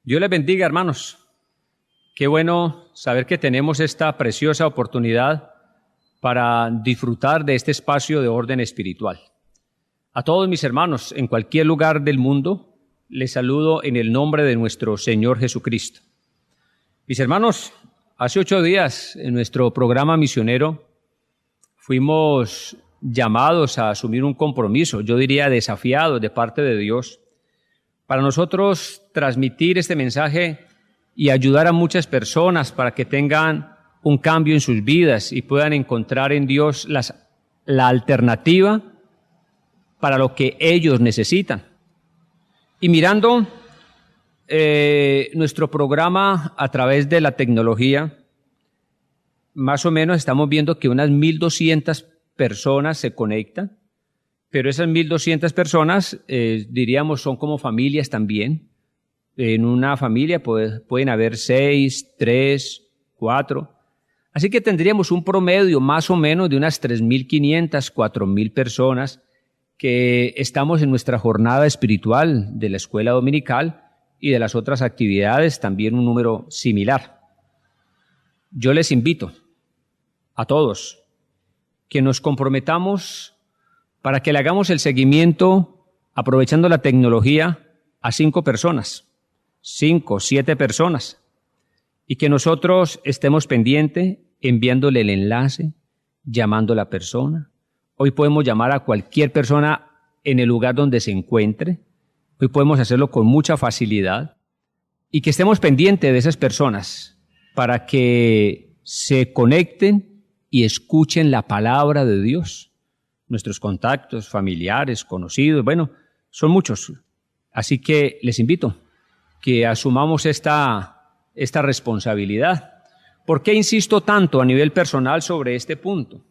Dios les bendiga, hermanos. Qué bueno saber que tenemos esta preciosa oportunidad para disfrutar de este espacio de orden espiritual. A todos mis hermanos, en cualquier lugar del mundo, les saludo en el nombre de nuestro Señor Jesucristo. Mis hermanos, hace 8 días en nuestro programa misionero fuimos llamados a asumir un compromiso, yo diría desafiados de parte de Dios, para nosotros transmitir este mensaje y ayudar a muchas personas para que tengan un cambio en sus vidas y puedan encontrar en Dios la alternativa para lo que ellos necesitan. Y mirando nuestro programa a través de la tecnología, más o menos estamos viendo que unas 1,200 personas se conectan, pero esas 1,200 personas, diríamos, son como familias también. En una familia pueden haber 6, 3, 4. Así que tendríamos un promedio más o menos de unas 3,500, 4,000 personas que estamos en nuestra jornada espiritual de la escuela dominical y de las otras actividades, también un número similar. Yo les invito a todos que nos comprometamos para que le hagamos el seguimiento, aprovechando la tecnología, a 5 personas, 5, 7 personas, y que nosotros estemos pendientes enviándole el enlace, llamando a la persona. Hoy podemos llamar a cualquier persona en el lugar donde se encuentre. Hoy podemos hacerlo con mucha facilidad y que estemos pendientes de esas personas para que se conecten y escuchen la palabra de Dios. Nuestros contactos, familiares, conocidos, bueno, son muchos. Así que les invito que asumamos esta responsabilidad. ¿Por qué insisto tanto a nivel personal sobre este punto?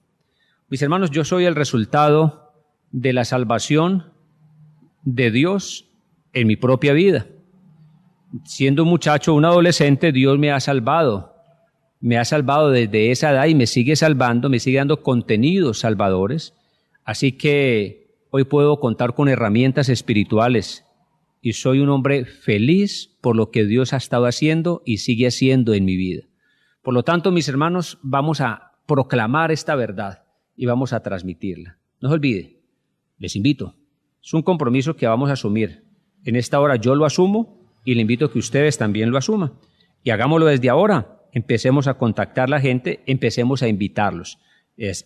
Mis hermanos, yo soy el resultado de la salvación de Dios en mi propia vida. Siendo un muchacho, un adolescente, Dios me ha salvado. Me ha salvado desde esa edad y me sigue salvando, me sigue dando contenidos salvadores. Así que hoy puedo contar con herramientas espirituales y soy un hombre feliz por lo que Dios ha estado haciendo y sigue haciendo en mi vida. Por lo tanto, mis hermanos, vamos a proclamar esta verdad y vamos a transmitirla. No se olvide, les invito. Es un compromiso que vamos a asumir. En esta hora yo lo asumo y le invito a que ustedes también lo asuman. Y hagámoslo desde ahora. Empecemos a contactar a la gente, empecemos a invitarlos.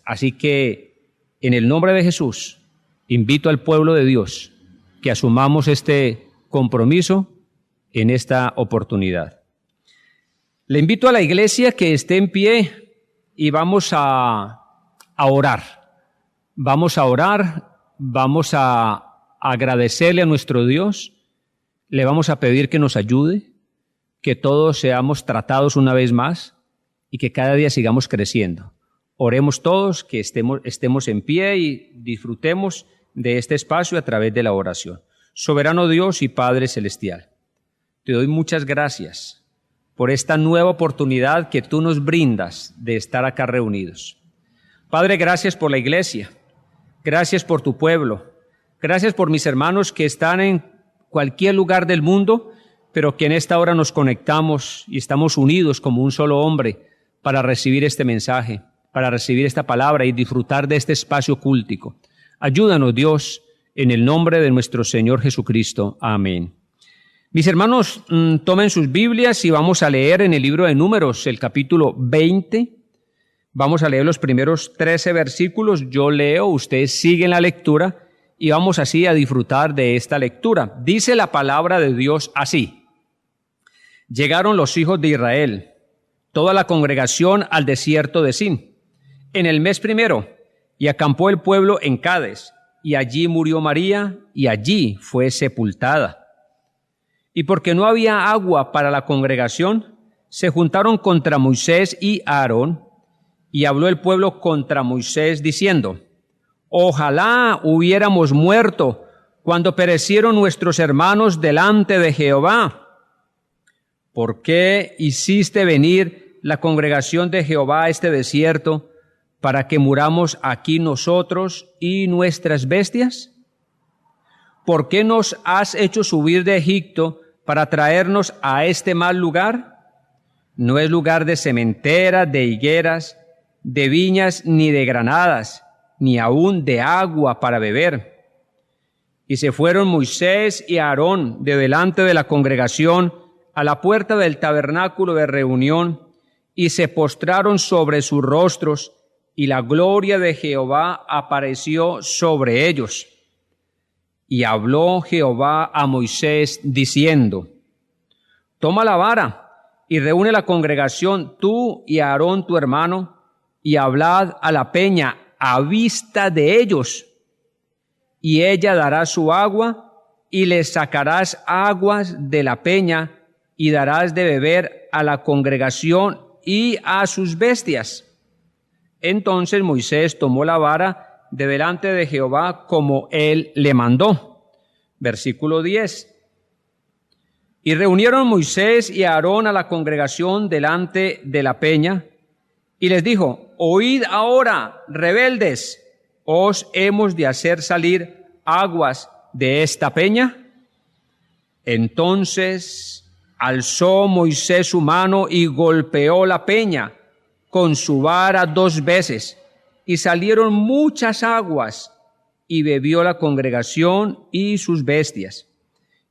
Así que, en el nombre de Jesús, invito al pueblo de Dios que asumamos este compromiso en esta oportunidad. Le invito a la iglesia que esté en pie y vamos a orar. Vamos a orar, vamos a agradecerle a nuestro Dios, le vamos a pedir que nos ayude, que todos seamos tratados una vez más y que cada día sigamos creciendo. Oremos todos, que estemos en pie y disfrutemos de este espacio a través de la oración. Soberano Dios y Padre Celestial, te doy muchas gracias por esta nueva oportunidad que tú nos brindas de estar acá reunidos. Padre, gracias por la iglesia, gracias por tu pueblo, gracias por mis hermanos que están en cualquier lugar del mundo, pero que en esta hora nos conectamos y estamos unidos como un solo hombre para recibir este mensaje, para recibir esta palabra y disfrutar de este espacio cultico. Ayúdanos, Dios, en el nombre de nuestro Señor Jesucristo. Amén. Mis hermanos, tomen sus Biblias y vamos a leer en el libro de Números, el capítulo 20. Vamos a leer los primeros 13 versículos. Yo leo, ustedes siguen la lectura y vamos así a disfrutar de esta lectura. Dice la palabra de Dios así. Llegaron los hijos de Israel, toda la congregación al desierto de Sin, en el mes primero, y acampó el pueblo en Cades, y allí murió María, y allí fue sepultada. Y porque no había agua para la congregación, se juntaron contra Moisés y Aarón, y habló el pueblo contra Moisés, diciendo, ojalá hubiéramos muerto cuando perecieron nuestros hermanos delante de Jehová. ¿Por qué hiciste venir la congregación de Jehová a este desierto para que muramos aquí nosotros y nuestras bestias? ¿Por qué nos has hecho subir de Egipto para traernos a este mal lugar? No es lugar de sementeras, de higueras, de viñas, ni de granadas, ni aún de agua para beber. Y se fueron Moisés y Aarón de delante de la congregación a la puerta del tabernáculo de reunión, y se postraron sobre sus rostros, y la gloria de Jehová apareció sobre ellos. Y habló Jehová a Moisés diciendo: toma la vara y reúne la congregación, tú y Aarón tu hermano, y hablad a la peña a vista de ellos, y ella dará su agua, y les sacarás aguas de la peña, y darás de beber a la congregación y a sus bestias. Entonces Moisés tomó la vara de delante de Jehová como él le mandó. Versículo 10. Y reunieron Moisés y Aarón a la congregación delante de la peña, y les dijo: oíd ahora, rebeldes, ¿os hemos de hacer salir aguas de esta peña? Entonces alzó Moisés su mano y golpeó la peña con su vara 2 veces, y salieron muchas aguas, y bebió la congregación y sus bestias.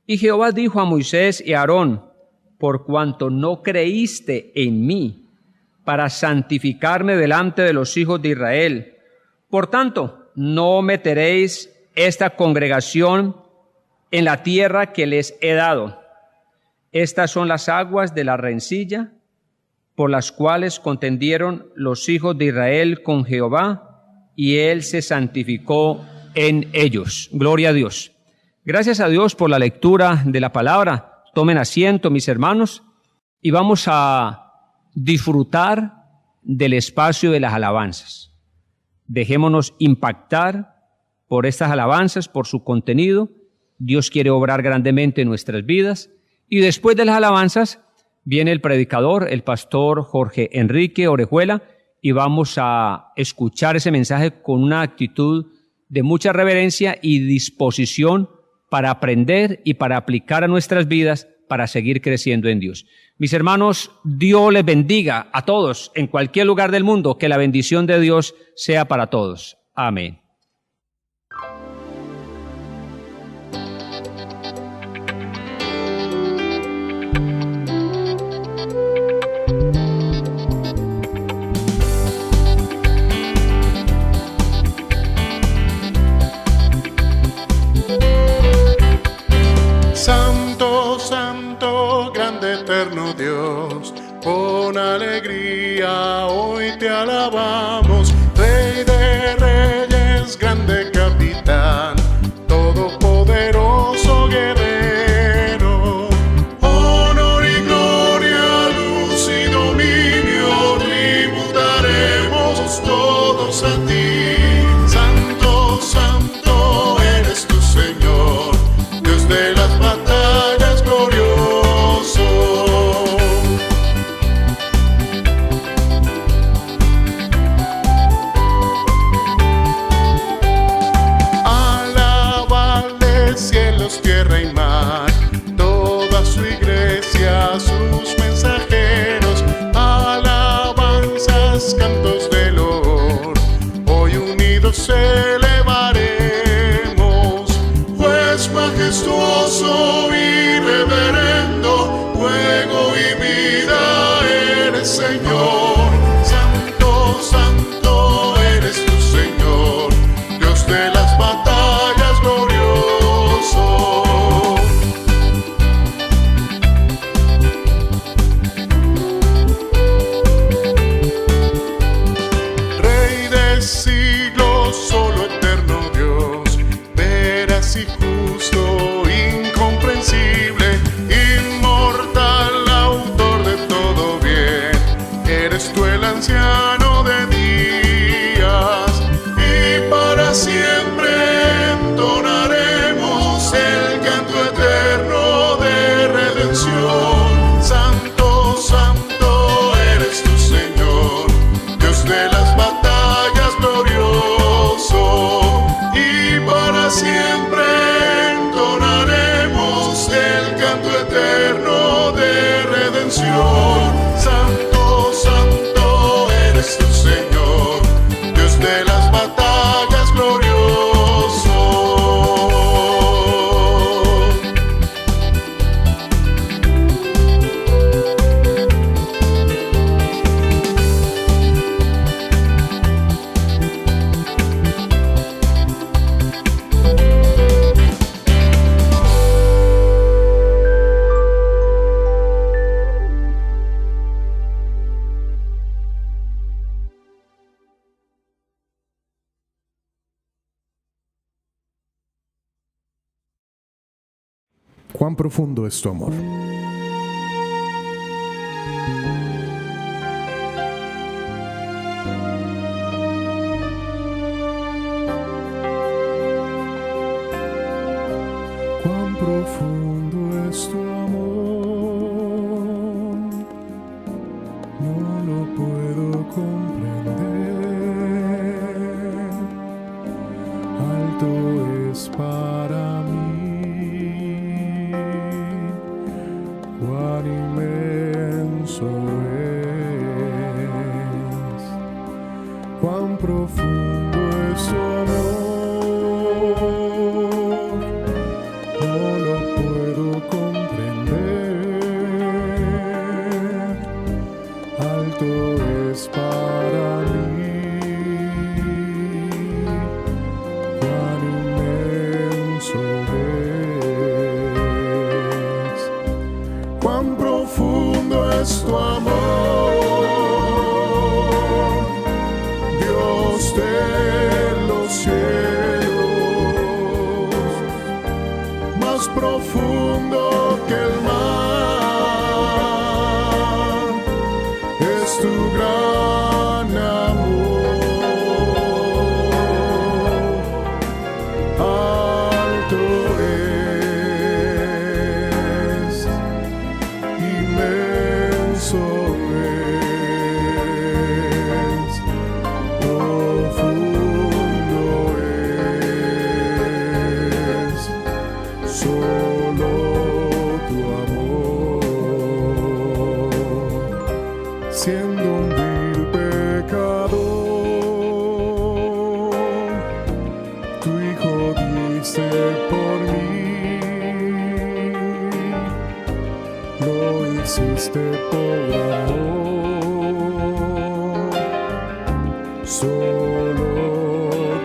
Y Jehová dijo a Moisés y a Aarón: por cuanto no creíste en mí, para santificarme delante de los hijos de Israel, por tanto, no meteréis esta congregación en la tierra que les he dado. Estas son las aguas de la rencilla, por las cuales contendieron los hijos de Israel con Jehová, y él se santificó en ellos. Gloria a Dios. Gracias a Dios por la lectura de la palabra. Tomen asiento, mis hermanos, y vamos a disfrutar del espacio de las alabanzas. Dejémonos impactar por estas alabanzas, por su contenido. Dios quiere obrar grandemente en nuestras vidas. Y después de las alabanzas viene el predicador, el pastor Jorge Enrique Orejuela, y vamos a escuchar ese mensaje con una actitud de mucha reverencia y disposición para aprender y para aplicar a nuestras vidas para seguir creciendo en Dios. Mis hermanos, Dios les bendiga a todos en cualquier lugar del mundo. Que la bendición de Dios sea para todos. Amén. Santo, santo, grande eterno Dios, con alegría hoy te alabamos, Rey de reyes, grande capitán, todopoderoso guerrero. Honor y gloria, luz y dominio, tributaremos todos a ti. Santo, santo eres tu Señor, Dios de las batallas, glorioso. Alabadle cielos, tierra y mar, toda su iglesia, sus mensajeros, alabanzas, cantos de loor, hoy unidos elevaremos, pues majestuoso y reverendo, fuego y vida eres, Señor. Santo, santo eres tu Señor, Dios de las batallas, glorioso. Rey de siglos, solo eterno Dios, veraz y justo, incomprensible, inmortal, autor de todo bien, eres tú el anciano de días, y para siempre entonaremos el canto eterno de redención. Santo, santo eres tu Señor, Dios de las batallas, glorioso, y para siempre entonaremos el canto eterno eterno de redención. Santo, santo eres tu Señor, Dios de las batallas glorioso. ¿Cuán profundo es tu amor? Cuán profundo es tu amor, no lo puedo comprender. Alto es para mí, cuán inmenso es, cuán profundo es tu amor. No lo puedo comprender. Alto es para mí, cuán inmenso es, cuán profundo es tu amor, Dios de los cielos, más profundo que el mar, es tu gran amor. Alto es, inmenso es, profundo es, solo tu amor. Siendo un vil pecador, tu Hijo diste por mí, lo hiciste por amor, solo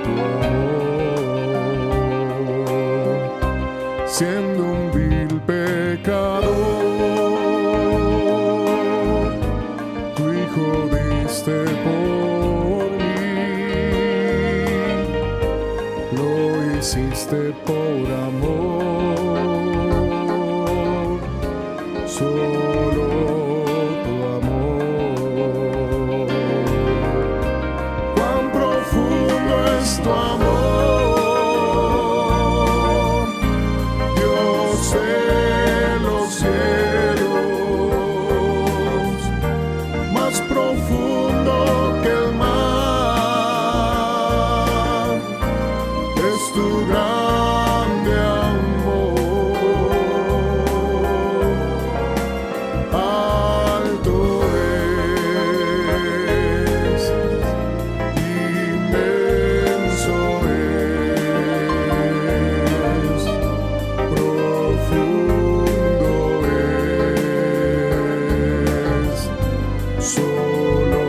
tu amor. Siendo un vil pecador, tu Hijo diste por mí, lo hiciste por amor, solo tu amor. Cuán profundo es tu amor, Dios de los cielos, más profundo que el mar, es tu grande amor. Alto es, inmenso es, profundo es, solo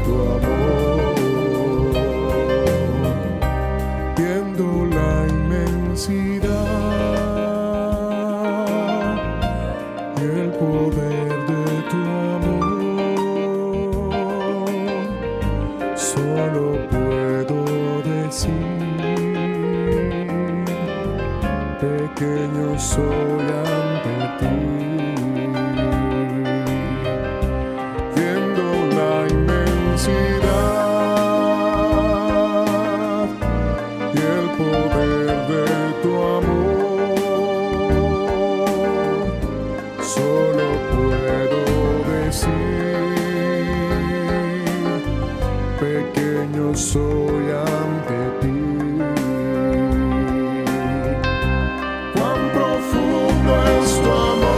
tu amor. Viendo la inmensidad y el poder de tu amor, solo puedo decir, pequeño soy ante ti. Viendo la inmensidad y el poder de tu amor, solo puedo decir, pequeño soy ante ti. Cuán profundo es tu amor,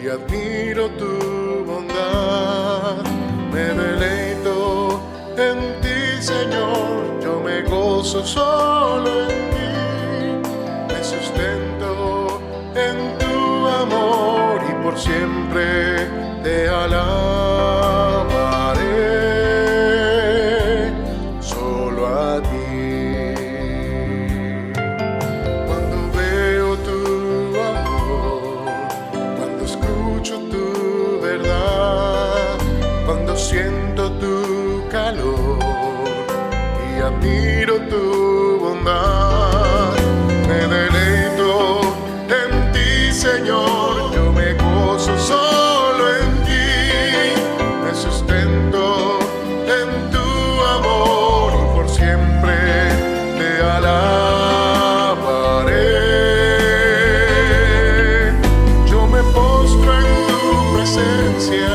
y admiro tu bondad. Me deleito en ti, Señor, yo me gozo solo en ti. Me sustento en tu amor y por siempre te alabaré, solo a ti. Cuando veo tu amor, cuando escucho tu verdad, cuando siento tu calor y admiro tu bondad, me deleito en ti, Señor, yo me gozo solo en ti, me sustento en tu amor y por siempre te alabaré. Yo me postro en tu presencia,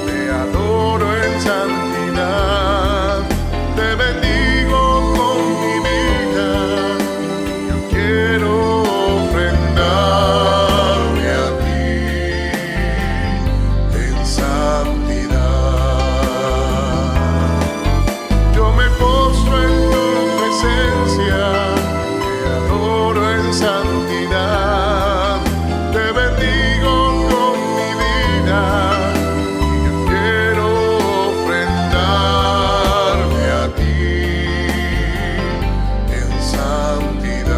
te adoro en santidad, te bendigo con mi vida. Yo quiero ofrendarme a ti en santidad. Yo me postro en tu presencia, te adoro en santidad, te bendigo con mi vida. Yo quiero ofrendarme a ti en santidad.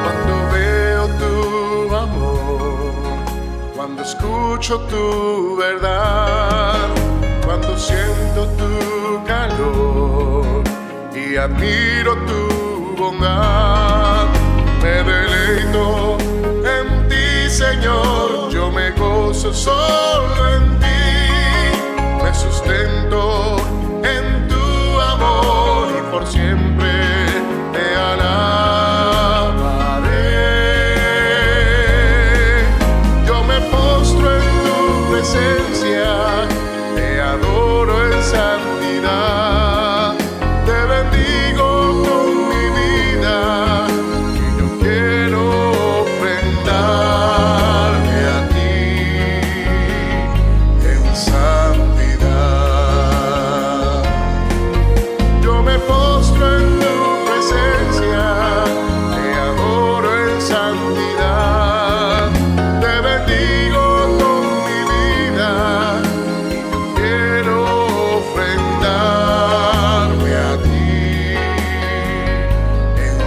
Cuando veo tu amor, cuando escucho tu verdad, cuando siento tu calor y admiro tu bondad, me deleito en ti, Señor, yo me gozo solo en ti, me sustento en tu amor y por siempre te alabaré. Yo me postro en tu presencia, te adoro en santidad, te bendigo con mi vida y yo quiero ofrendarme a ti en santidad. Yo me postro en tu presencia, te adoro en santidad, te bendigo con mi vida y yo quiero ofrendarme a ti en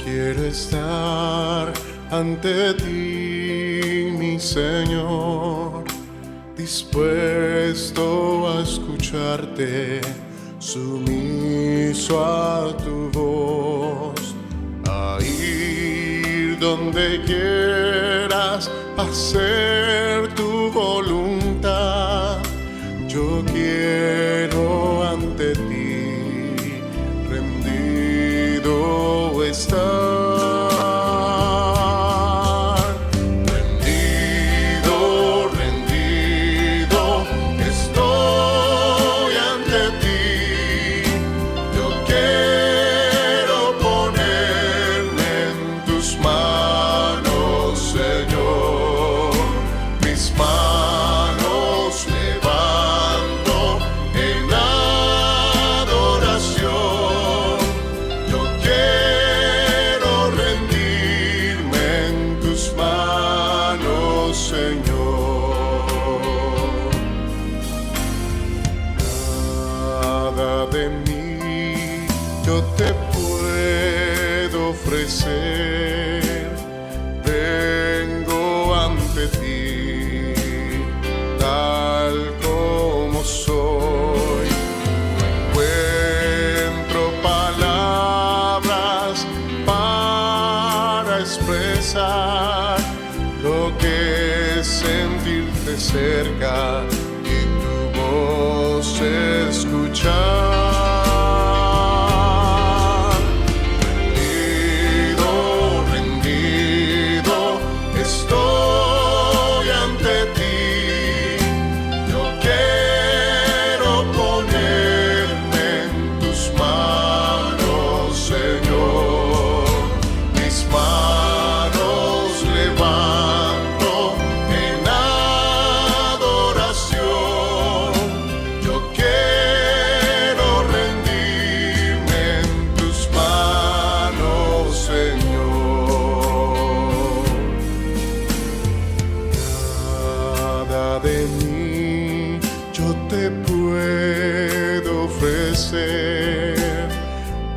quiero estar ante ti, mi Señor, dispuesto a escucharte, sumiso a tu voz, a ir donde quieras, hacer tu voluntad. Yo quiero ante ti rendido estar. Señor. yo te puedo ofrecer. Vengo ante ti, tal como soy. No encuentro palabras para expresar lo que es sentirte cerca y tu voz escuchar.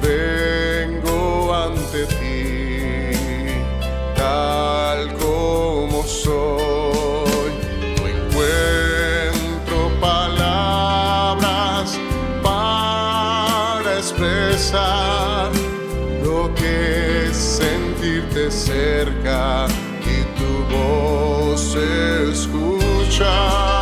Vengo ante ti, tal como soy. No encuentro palabras para expresar lo que es sentirte cerca y tu voz escuchar.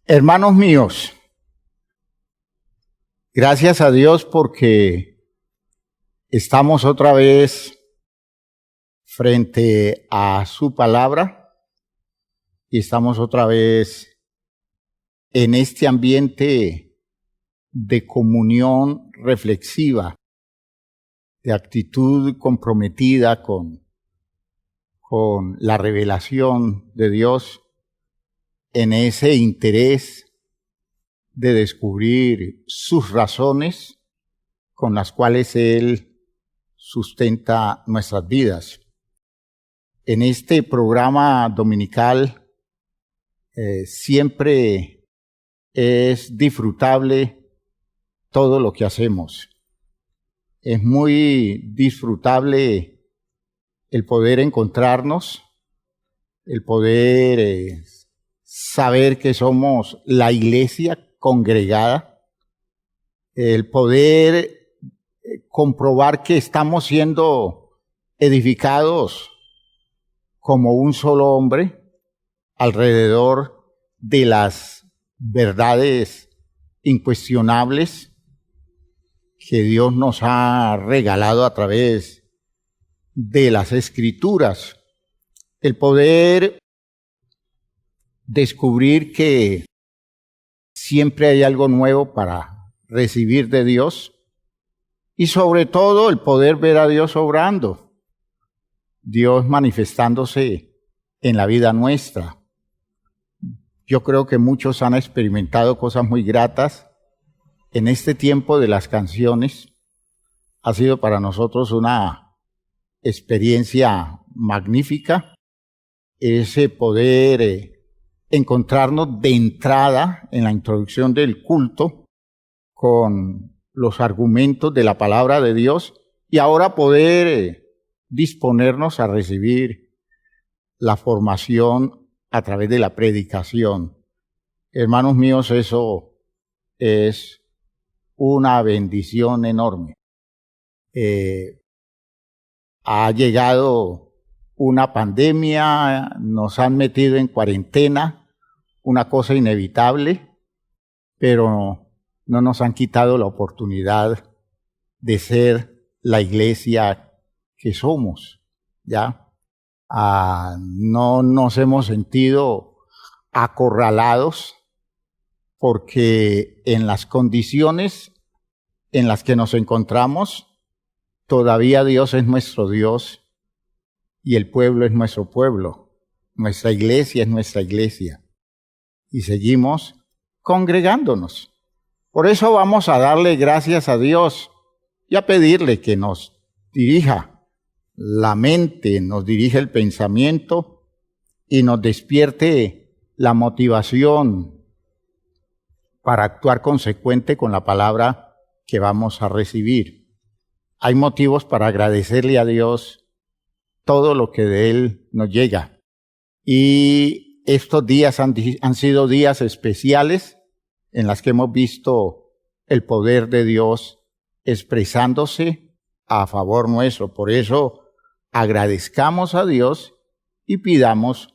Hermanos míos, gracias a Dios porque estamos otra vez frente a su palabra y estamos otra vez en este ambiente de comunión reflexiva, de actitud comprometida con la revelación de Dios, en ese interés de descubrir sus razones con las cuales Él sustenta nuestras vidas. En este programa dominical siempre es disfrutable todo lo que hacemos. Es muy disfrutable el poder encontrarnos, el poder saber que somos la iglesia congregada, el poder comprobar que estamos siendo edificados como un solo hombre alrededor de las verdades incuestionables que Dios nos ha regalado a través de las Escrituras. El poder descubrir que siempre hay algo nuevo para recibir de Dios y sobre todo el poder ver a Dios obrando, Dios manifestándose en la vida nuestra. Yo creo que muchos han experimentado cosas muy gratas en este tiempo de las canciones. Ha sido para nosotros una experiencia magnífica, ese poder encontrarnos de entrada en la introducción del culto con los argumentos de la palabra de Dios y ahora poder disponernos a recibir la formación a través de la predicación. Hermanos míos, eso es una bendición enorme. Ha llegado una pandemia, nos han metido en cuarentena, una cosa inevitable, pero no nos han quitado la oportunidad de ser la iglesia que somos, ¿ya? No nos hemos sentido acorralados porque en las condiciones en las que nos encontramos, todavía Dios es nuestro Dios y el pueblo es nuestro pueblo, nuestra iglesia es nuestra iglesia y seguimos congregándonos. Por eso vamos a darle gracias a Dios y a pedirle que nos dirija la mente, nos dirija el pensamiento y nos despierte la motivación para actuar consecuente con la palabra que vamos a recibir. Hay motivos para agradecerle a Dios todo lo que de Él nos llega. Y estos días han sido días especiales en las que hemos visto el poder de Dios expresándose a favor nuestro. Por eso agradezcamos a Dios y pidamos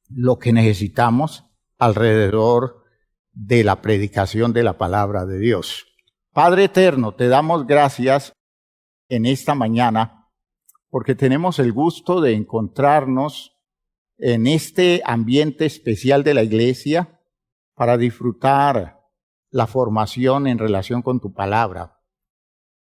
lo que necesitamos alrededor de la predicación de la palabra de Dios. Padre eterno, te damos gracias en esta mañana porque tenemos el gusto de encontrarnos en este ambiente especial de la iglesia para disfrutar la formación en relación con tu palabra.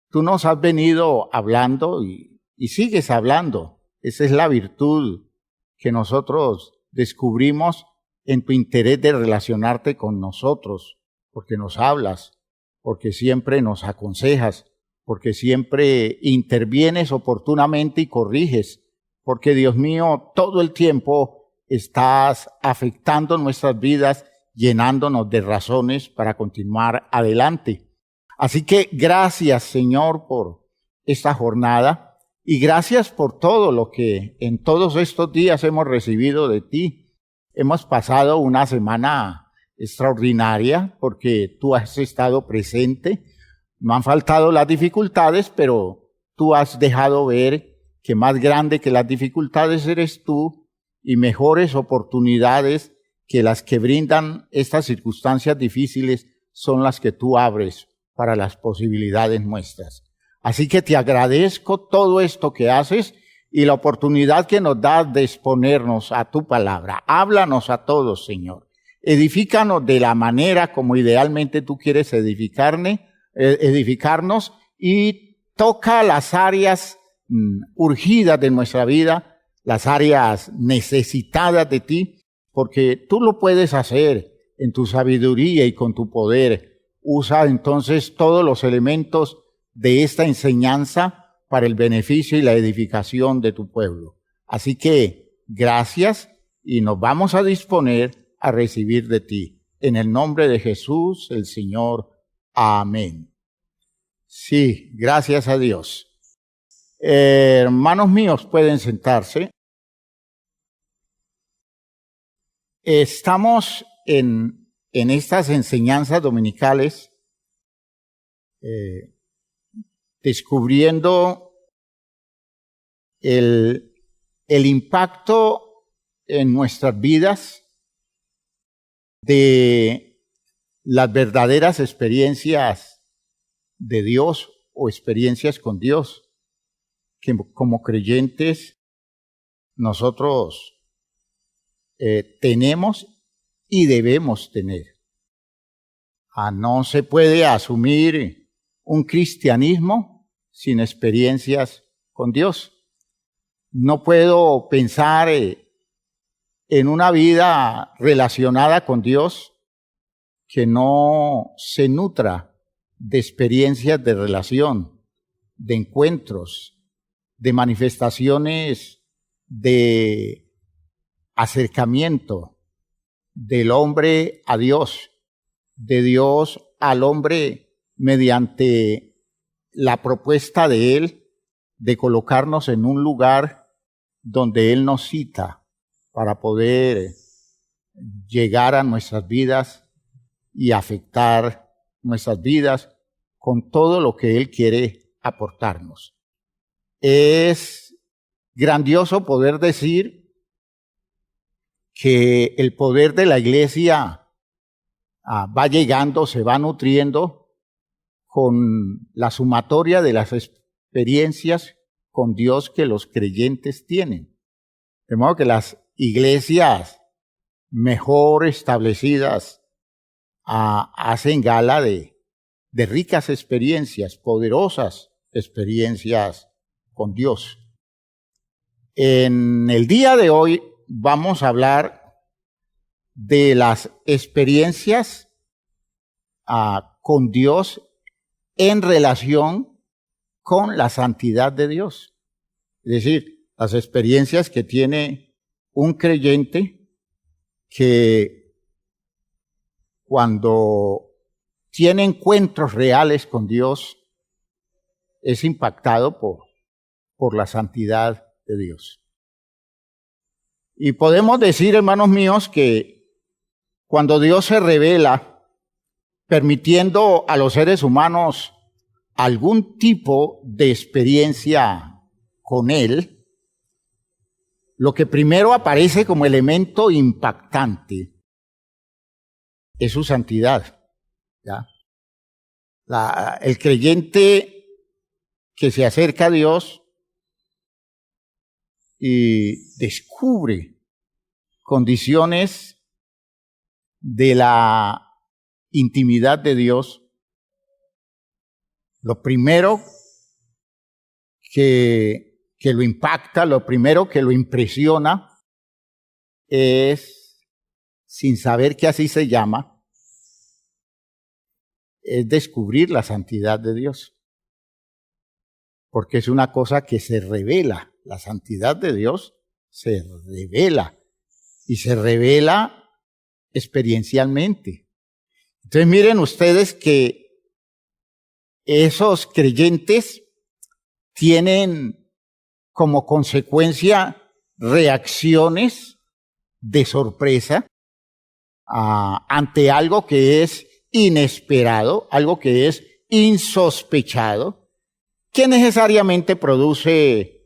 Tú nos has venido hablando y sigues hablando. Esa es la virtud que nosotros descubrimos en tu interés de relacionarte con nosotros, porque nos hablas, porque siempre nos aconsejas, porque siempre intervienes oportunamente y corriges, porque Dios mío, todo el tiempo estás afectando nuestras vidas, llenándonos de razones para continuar adelante. Así que gracias, Señor, por esta jornada y gracias por todo lo que en todos estos días hemos recibido de ti. Hemos pasado una semana extraordinaria porque tú has estado presente. No han faltado las dificultades, pero tú has dejado ver que más grande que las dificultades eres tú y mejores oportunidades que las que brindan estas circunstancias difíciles son las que tú abres para las posibilidades nuestras. Así que te agradezco todo esto que haces y la oportunidad que nos das de exponernos a tu palabra. Háblanos a todos, Señor. Edifícanos de la manera como idealmente tú quieres edificarnos y toca las áreas urgidas de nuestra vida, las áreas necesitadas de ti, porque tú lo puedes hacer en tu sabiduría y con tu poder. Usa entonces todos los elementos de esta enseñanza para el beneficio y la edificación de tu pueblo. Así que gracias y nos vamos a disponer a recibir de ti. En el nombre de Jesús, el Señor. Amén. Sí, gracias a Dios. Hermanos míos, pueden sentarse. Estamos en estas enseñanzas dominicales descubriendo el impacto en nuestras vidas de las verdaderas experiencias de Dios o experiencias con Dios que como creyentes nosotros tenemos y debemos tener. No se puede asumir un cristianismo sin experiencias con Dios. No puedo pensar en una vida relacionada con Dios que no se nutra de experiencias de relación, de encuentros, de manifestaciones de acercamiento del hombre a Dios, de Dios al hombre mediante la propuesta de Él de colocarnos en un lugar donde Él nos cita para poder llegar a nuestras vidas y afectar nuestras vidas con todo lo que Él quiere aportarnos. Es grandioso poder decir que el poder de la iglesia va llegando, se va nutriendo con la sumatoria de las experiencias con Dios que los creyentes tienen. De modo que las iglesias mejor establecidas hacen gala de ricas experiencias, poderosas experiencias con Dios. En el día de hoy vamos a hablar de las experiencias con Dios en relación con la santidad de Dios. Es decir, las experiencias que tiene un creyente que cuando tiene encuentros reales con Dios es impactado por la santidad de Dios. Y podemos decir, hermanos míos, que cuando Dios se revela, permitiendo a los seres humanos algún tipo de experiencia con Él, lo que primero aparece como elemento impactante es su santidad. ¿Ya? El creyente que se acerca a Dios y descubre condiciones de la intimidad de Dios, lo primero que lo impacta, lo primero que lo impresiona es, sin saber que así se llama, es descubrir la santidad de Dios. Porque es una cosa que se revela. La santidad de Dios se revela. Y se revela experiencialmente. Entonces miren ustedes que esos creyentes tienen como consecuencia reacciones de sorpresa ante algo que es inesperado, algo que es insospechado, que necesariamente produce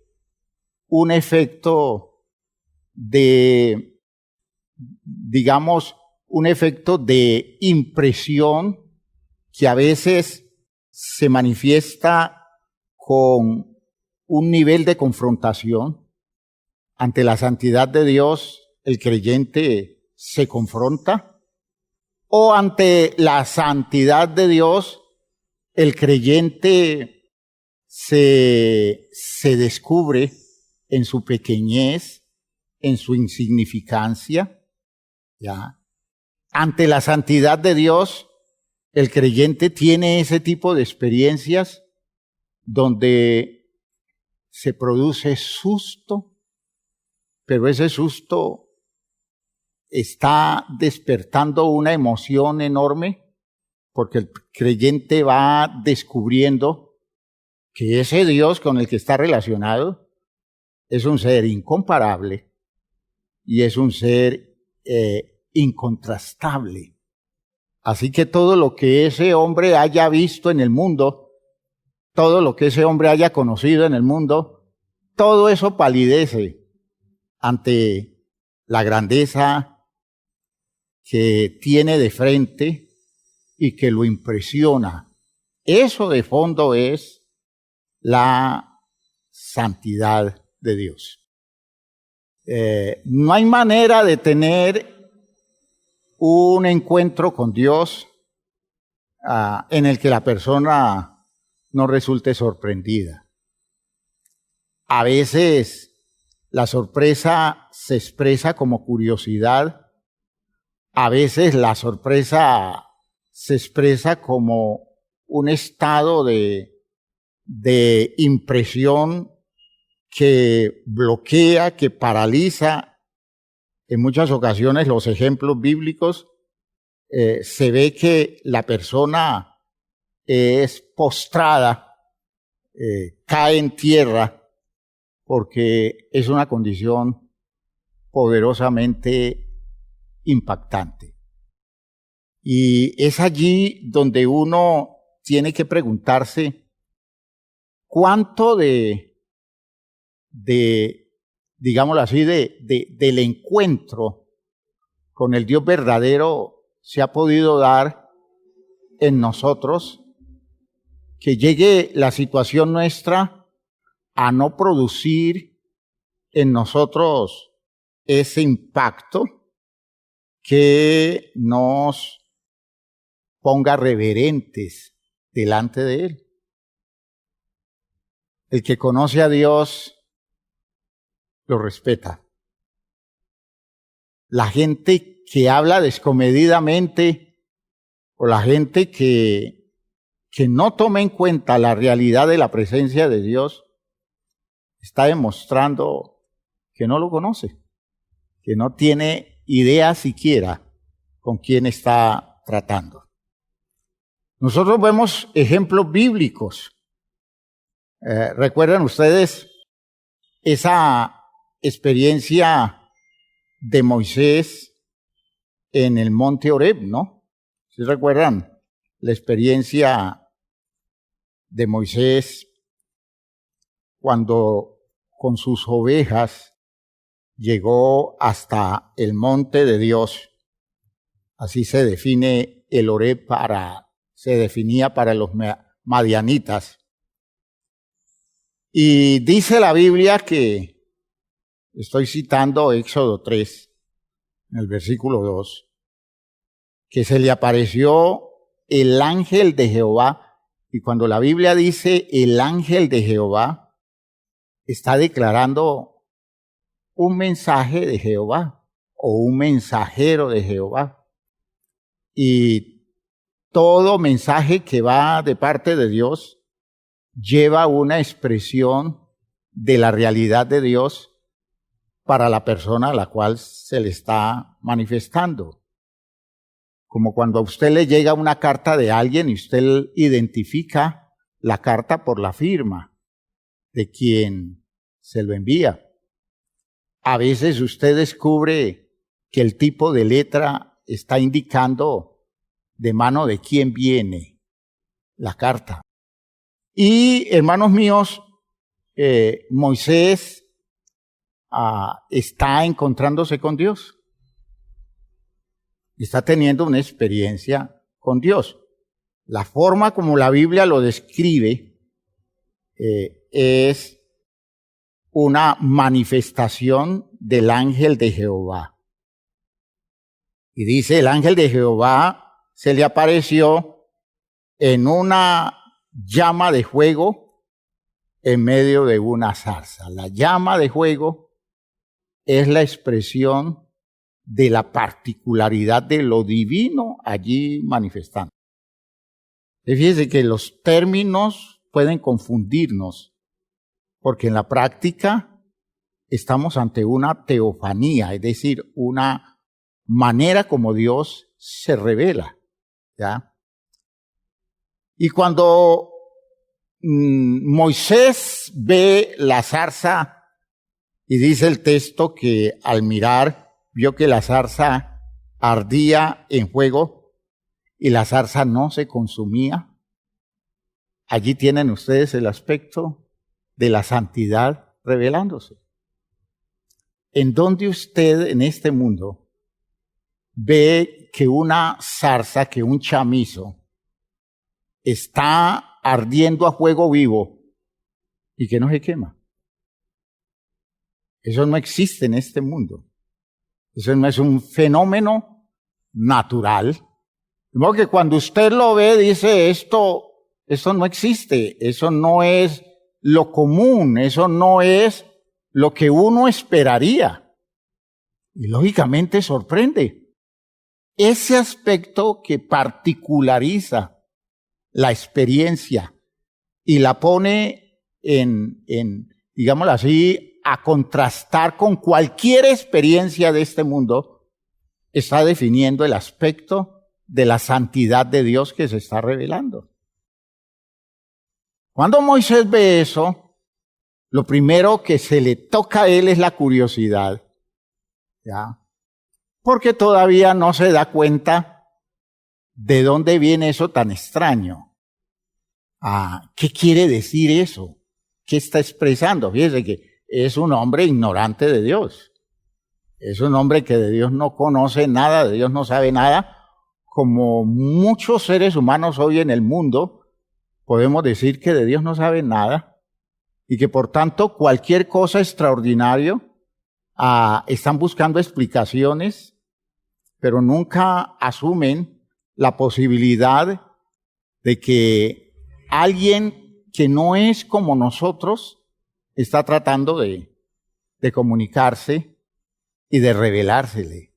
un efecto de, digamos, un efecto de impresión que a veces se manifiesta con un nivel de confrontación. Ante la santidad de Dios, el creyente se confronta, o ante la santidad de Dios, el creyente se descubre en su pequeñez, en su insignificancia. ¿Ya? Ante la santidad de Dios, el creyente tiene ese tipo de experiencias donde se produce susto, pero ese susto está despertando una emoción enorme porque el creyente va descubriendo que ese Dios con el que está relacionado es un ser incomparable y es un ser incontrastable. Así que todo lo que ese hombre haya visto en el mundo, todo lo que ese hombre haya conocido en el mundo, todo eso palidece ante la grandeza que tiene de frente y que lo impresiona. Eso de fondo es la santidad de Dios. No hay manera de tener un encuentro con Dios en el que la persona no resulte sorprendida. A veces la sorpresa se expresa como curiosidad. A veces la sorpresa se expresa como un estado de impresión que bloquea, que paraliza. En muchas ocasiones los ejemplos bíblicos se ve que la persona es postrada, cae en tierra, porque es una condición poderosamente impactante. Y es allí donde uno tiene que preguntarse cuánto digámoslo así, del encuentro con el Dios verdadero se ha podido dar en nosotros, que llegue la situación nuestra a no producir en nosotros ese impacto que nos ponga reverentes delante de Él. El que conoce a Dios lo respeta. La gente que habla descomedidamente o la gente que no toma en cuenta la realidad de la presencia de Dios está demostrando que no lo conoce, que no tiene idea siquiera con quién está tratando. Nosotros vemos ejemplos bíblicos. ¿Recuerdan ustedes esa experiencia de Moisés en el monte Horeb, no? ¿Sí recuerdan la experiencia de Moisés cuando con sus ovejas llegó hasta el monte de Dios? Así se define el Horeb se definía para los madianitas. Y dice la Biblia que, estoy citando Éxodo 3, en el versículo 2, que se le apareció el ángel de Jehová. Y cuando la Biblia dice el ángel de Jehová, está declarando un mensaje de Jehová o un mensajero de Jehová. Y todo mensaje que va de parte de Dios lleva una expresión de la realidad de Dios para la persona a la cual se le está manifestando. Como cuando a usted le llega una carta de alguien y usted identifica la carta por la firma de quien se lo envía. A veces usted descubre que el tipo de letra está indicando de mano de quién viene la carta. Y, hermanos míos, Moisés está encontrándose con Dios. Está teniendo una experiencia con Dios. La forma como la Biblia lo describe es una manifestación del ángel de Jehová. Y dice, el ángel de Jehová se le apareció en una llama de fuego en medio de una zarza. La llama de fuego es la expresión de la particularidad de lo divino allí manifestando. Fíjese que los términos pueden confundirnos, porque en la práctica estamos ante una teofanía, es decir, una manera como Dios se revela, ¿ya? Y cuando Moisés ve la zarza, y dice el texto que al mirar vio que la zarza ardía en fuego y la zarza no se consumía. Allí tienen ustedes el aspecto de la santidad revelándose. ¿En dónde usted en este mundo ve que una zarza, que un chamizo, está ardiendo a fuego vivo y que no se quema? Eso no existe en este mundo. Eso no es un fenómeno natural. De modo que cuando usted lo ve, dice, esto no existe, eso no es lo común, eso no es lo que uno esperaría. Y lógicamente sorprende. Ese aspecto que particulariza la experiencia y la pone digámoslo así, a contrastar con cualquier experiencia de este mundo, está definiendo el aspecto de la santidad de Dios que se está revelando. Cuando Moisés ve eso, lo primero que se le toca a él es la curiosidad, ¿ya? Porque todavía no se da cuenta de dónde viene eso tan extraño. ¿Qué quiere decir eso? ¿Qué está expresando? Fíjese que es un hombre ignorante de Dios. Es un hombre que de Dios no conoce nada, de Dios no sabe nada. Como muchos seres humanos hoy en el mundo, podemos decir que de Dios no saben nada y que por tanto cualquier cosa extraordinaria están buscando explicaciones, pero nunca asumen la posibilidad de que alguien que no es como nosotros está tratando de comunicarse y de revelársele.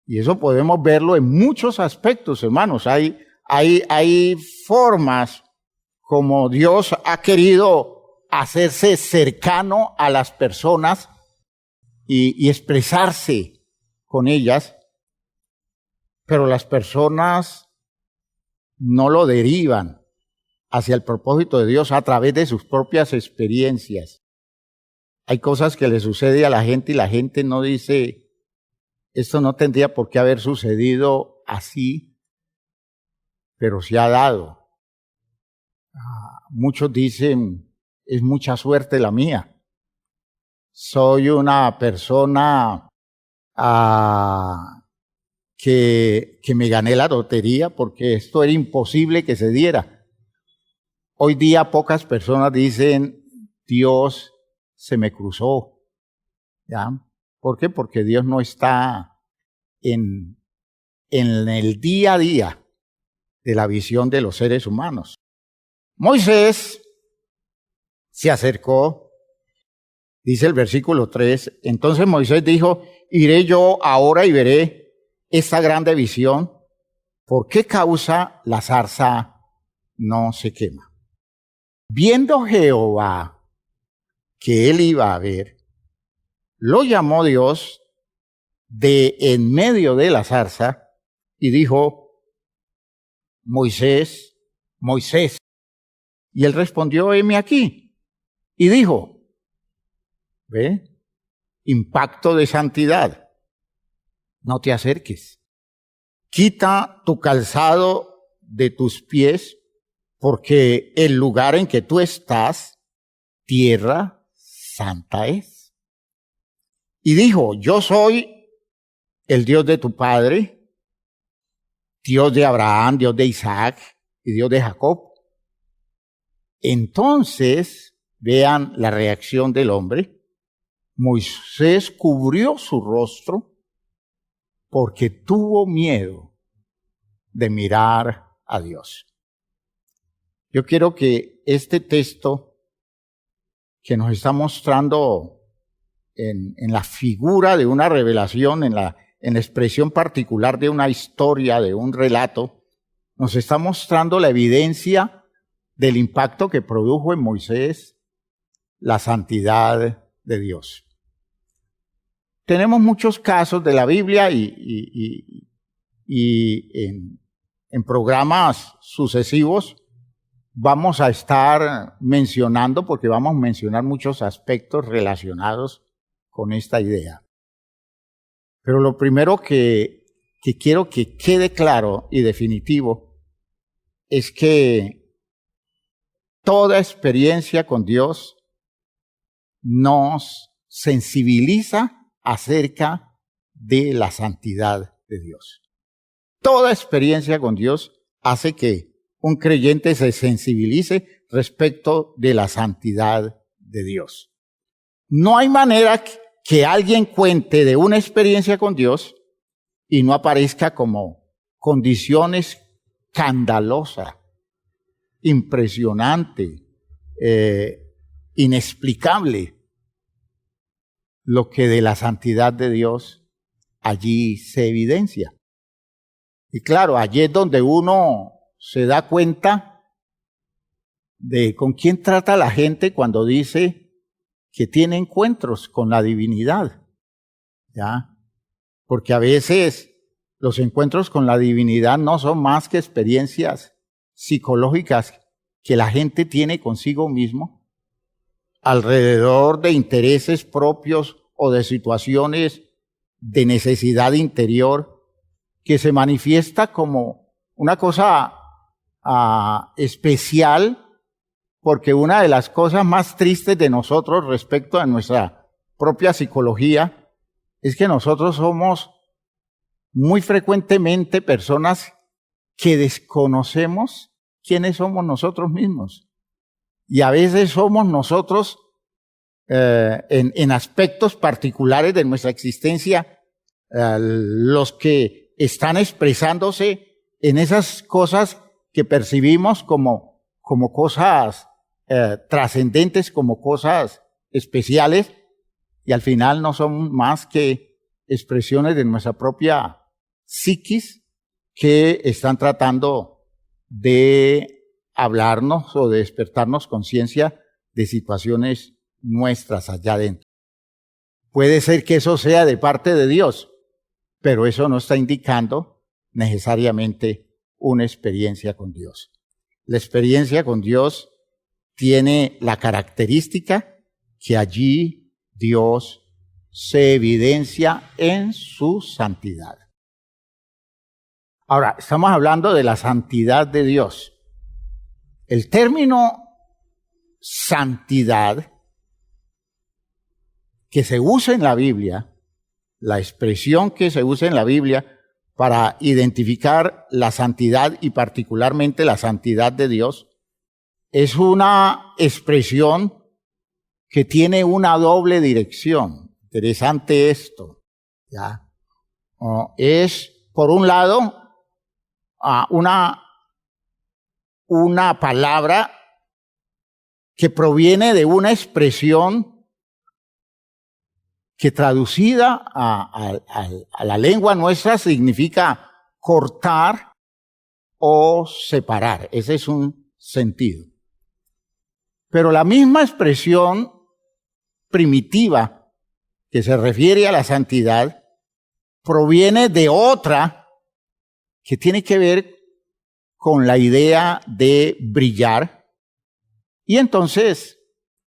Y eso podemos verlo en muchos aspectos, hermanos. Hay formas como Dios ha querido hacerse cercano a las personas y expresarse con ellas, pero las personas no lo derivan hacia el propósito de Dios a través de sus propias experiencias. Hay cosas que le sucede a la gente y la gente no dice, esto no tendría por qué haber sucedido así, pero se ha dado. Muchos dicen, es mucha suerte la mía. Soy una persona que me gané la lotería porque esto era imposible que se diera. Hoy día pocas personas dicen, Dios se me cruzó. ¿Ya? ¿Por qué? Porque Dios no está en el día a día de la visión de los seres humanos. Moisés se acercó, dice el versículo 3, entonces Moisés dijo, iré yo ahora y veré esta grande visión, ¿por qué causa la zarza no se quema? Viendo Jehová que él iba a ver, lo llamó Dios de en medio de la zarza y dijo, Moisés, Moisés. Y él respondió, heme aquí. Y dijo, ¿ve? Impacto de santidad. No te acerques. Quita tu calzado de tus pies, porque el lugar en que tú estás, tierra santa es. Y dijo, yo soy el Dios de tu padre, Dios de Abraham, Dios de Isaac y Dios de Jacob. Entonces, vean la reacción del hombre. Moisés cubrió su rostro porque tuvo miedo de mirar a Dios. Yo quiero que este texto que nos está mostrando en la figura de una revelación, en la expresión particular de una historia, de un relato, nos está mostrando la evidencia del impacto que produjo en Moisés la santidad de Dios. Tenemos muchos casos de la Biblia y en programas sucesivos vamos a estar mencionando, porque vamos a mencionar muchos aspectos relacionados con esta idea. Pero lo primero que quiero que quede claro y definitivo es que toda experiencia con Dios nos sensibiliza acerca de la santidad de Dios. Toda experiencia con Dios hace que un creyente se sensibilice respecto de la santidad de Dios. No hay manera que alguien cuente de una experiencia con Dios y no aparezca como condición escandalosa, impresionante, inexplicable. lo que de la santidad de Dios allí se evidencia. Y claro, allí es donde uno se da cuenta de con quién trata la gente cuando dice que tiene encuentros con la divinidad, ¿ya? Porque a veces los encuentros con la divinidad no son más que experiencias psicológicas que la gente tiene consigo mismo alrededor de intereses propios o de situaciones de necesidad interior que se manifiesta como una cosa especial, porque una de las cosas más tristes de nosotros respecto a nuestra propia psicología es que nosotros somos muy frecuentemente personas que desconocemos quiénes somos nosotros mismos. Y a veces somos nosotros, en aspectos particulares de nuestra existencia, los que están expresándose en esas cosas que percibimos como cosas trascendentes, como cosas especiales, y al final no son más que expresiones de nuestra propia psiquis que están tratando de hablarnos o de despertarnos conciencia de situaciones nuestras allá adentro. Puede ser que eso sea de parte de Dios, pero eso no está indicando necesariamente una experiencia con Dios. La experiencia con Dios tiene la característica que allí Dios se evidencia en su santidad. Ahora, estamos hablando de la santidad de Dios. El término santidad que se usa en la Biblia, la expresión que se usa en la Biblia para identificar la santidad y particularmente la santidad de Dios, es una expresión que tiene una doble dirección. Interesante esto, ¿ya? Es, por un lado, una palabra que proviene de una expresión que traducida a la lengua nuestra significa cortar o separar. Ese es un sentido. Pero la misma expresión primitiva que se refiere a la santidad proviene de otra que tiene que ver con la idea de brillar. Y entonces,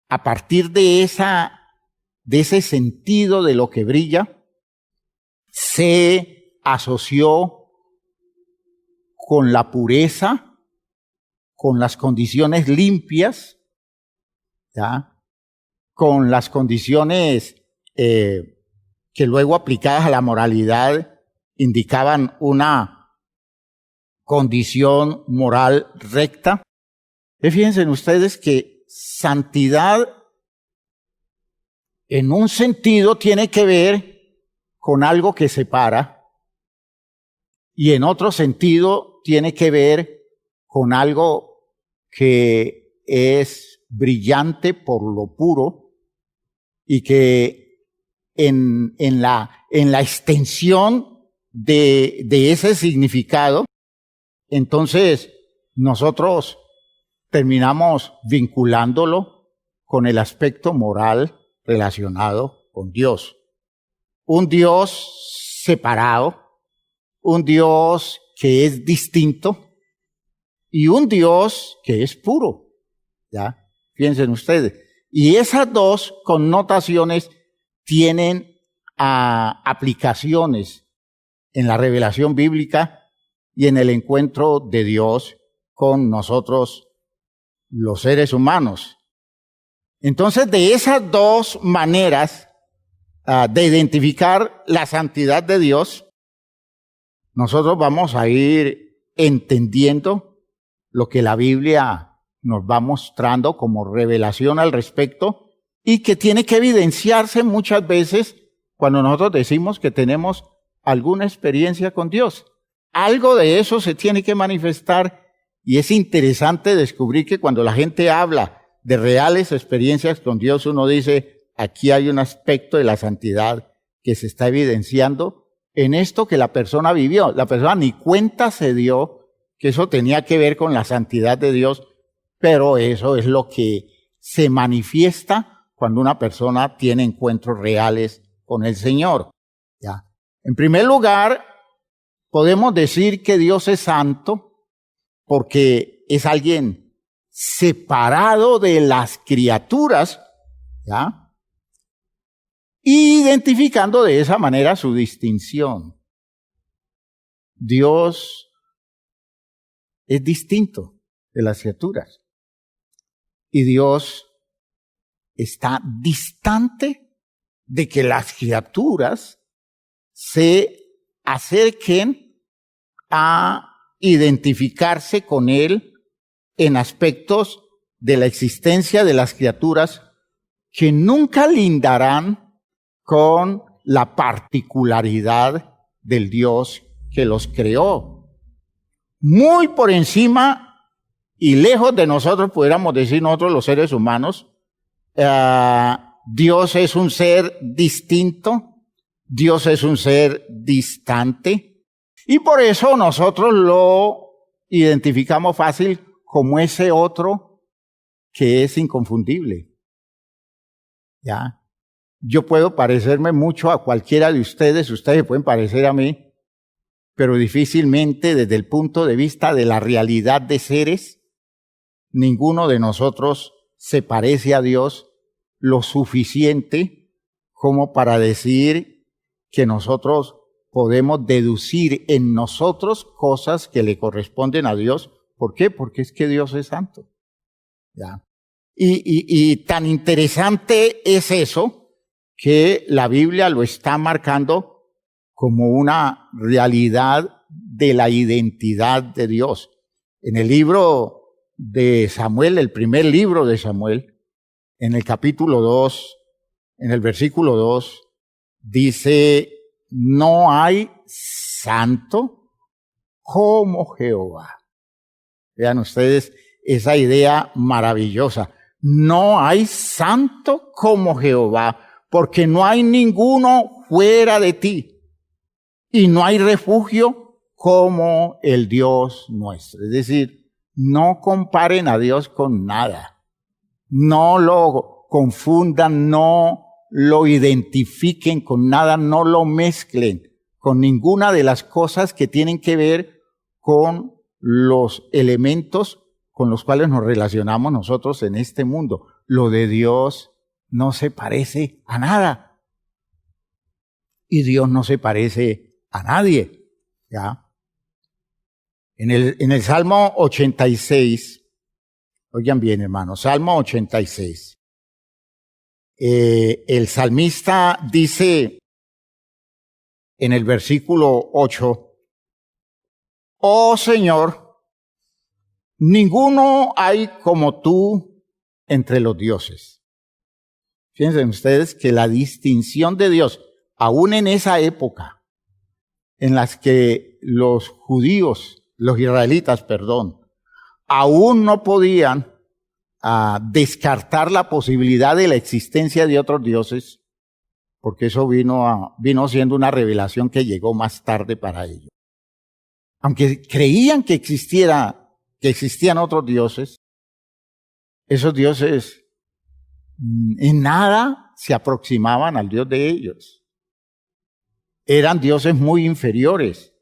a partir de ese sentido de lo que brilla, se asoció con la pureza, con las condiciones limpias, ¿ya? Con las condiciones que luego aplicadas a la moralidad indicaban una condición moral recta. Fíjense ustedes que santidad en un sentido tiene que ver con algo que separa y en otro sentido tiene que ver con algo que es brillante por lo puro y que en la extensión de ese significado, entonces nosotros terminamos vinculándolo con el aspecto moral relacionado con Dios. Un Dios separado, un Dios que es distinto y un Dios que es puro. ¿Ya? Piensen ustedes. Y esas dos connotaciones tienen aplicaciones en la revelación bíblica y en el encuentro de Dios con nosotros, los seres humanos. Entonces, de esas dos maneras de identificar la santidad de Dios, nosotros vamos a ir entendiendo lo que la Biblia nos va mostrando como revelación al respecto y que tiene que evidenciarse muchas veces cuando nosotros decimos que tenemos alguna experiencia con Dios. Algo de eso se tiene que manifestar y es interesante descubrir que cuando la gente habla de reales experiencias con Dios, uno dice, aquí hay un aspecto de la santidad que se está evidenciando en esto que la persona vivió. La persona ni cuenta se dio que eso tenía que ver con la santidad de Dios, pero eso es lo que se manifiesta cuando una persona tiene encuentros reales con el Señor. ¿Ya? En primer lugar, podemos decir que Dios es santo porque es alguien separado de las criaturas, ¿ya? Identificando de esa manera su distinción. Dios es distinto de las criaturas. Y Dios está distante de que las criaturas se acerquen a identificarse con Él en aspectos de la existencia de las criaturas que nunca lindarán con la particularidad del Dios que los creó. Muy por encima y lejos de nosotros, pudiéramos decir nosotros los seres humanos, Dios es un ser distinto, Dios es un ser distante, y por eso nosotros lo identificamos fácil como ese otro que es inconfundible. ¿Ya? Yo puedo parecerme mucho a cualquiera de ustedes se pueden parecer a mí, pero difícilmente desde el punto de vista de la realidad de seres, ninguno de nosotros se parece a Dios lo suficiente como para decir que nosotros podemos deducir en nosotros cosas que le corresponden a Dios. ¿Por qué? Porque es que Dios es santo. ¿Ya? Y tan interesante es eso que la Biblia lo está marcando como una realidad de la identidad de Dios. En el libro de Samuel, el primer libro de Samuel, en el capítulo 2, en el versículo 2, dice, no hay santo como Jehová. Vean ustedes esa idea maravillosa. No hay santo como Jehová, porque no hay ninguno fuera de ti, y no hay refugio como el Dios nuestro. Es decir, no comparen a Dios con nada. No lo confundan, no lo identifiquen con nada, no lo mezclen con ninguna de las cosas que tienen que ver con los elementos con los cuales nos relacionamos nosotros en este mundo. Lo de Dios no se parece a nada. Y Dios no se parece a nadie. ¿Ya? En el Salmo 86, oigan bien hermanos, Salmo 86. El salmista dice en el versículo 8, oh Señor, ninguno hay como tú entre los dioses. Fíjense ustedes que la distinción de Dios, aún en esa época en las que los judíos, los israelitas, aún no podían descartar la posibilidad de la existencia de otros dioses, porque eso vino siendo una revelación que llegó más tarde para ellos. Aunque creían que existían otros dioses, esos dioses en nada se aproximaban al Dios de ellos. Eran dioses muy inferiores,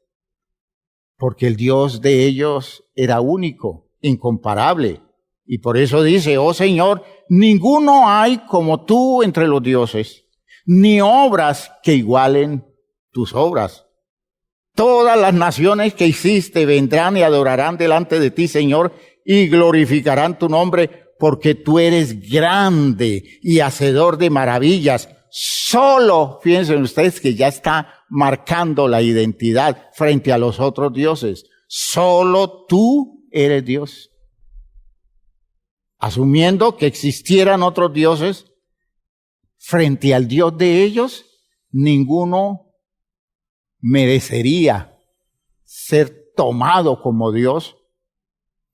porque el Dios de ellos era único, incomparable. Y por eso dice, oh Señor, ninguno hay como tú entre los dioses, ni obras que igualen tus obras. Todas las naciones que hiciste vendrán y adorarán delante de ti, Señor, y glorificarán tu nombre, porque tú eres grande y hacedor de maravillas. Solo, fíjense ustedes que ya está marcando la identidad frente a los otros dioses. Solo tú eres Dios. Asumiendo que existieran otros dioses, frente al Dios de ellos, ninguno merecería ser tomado como Dios,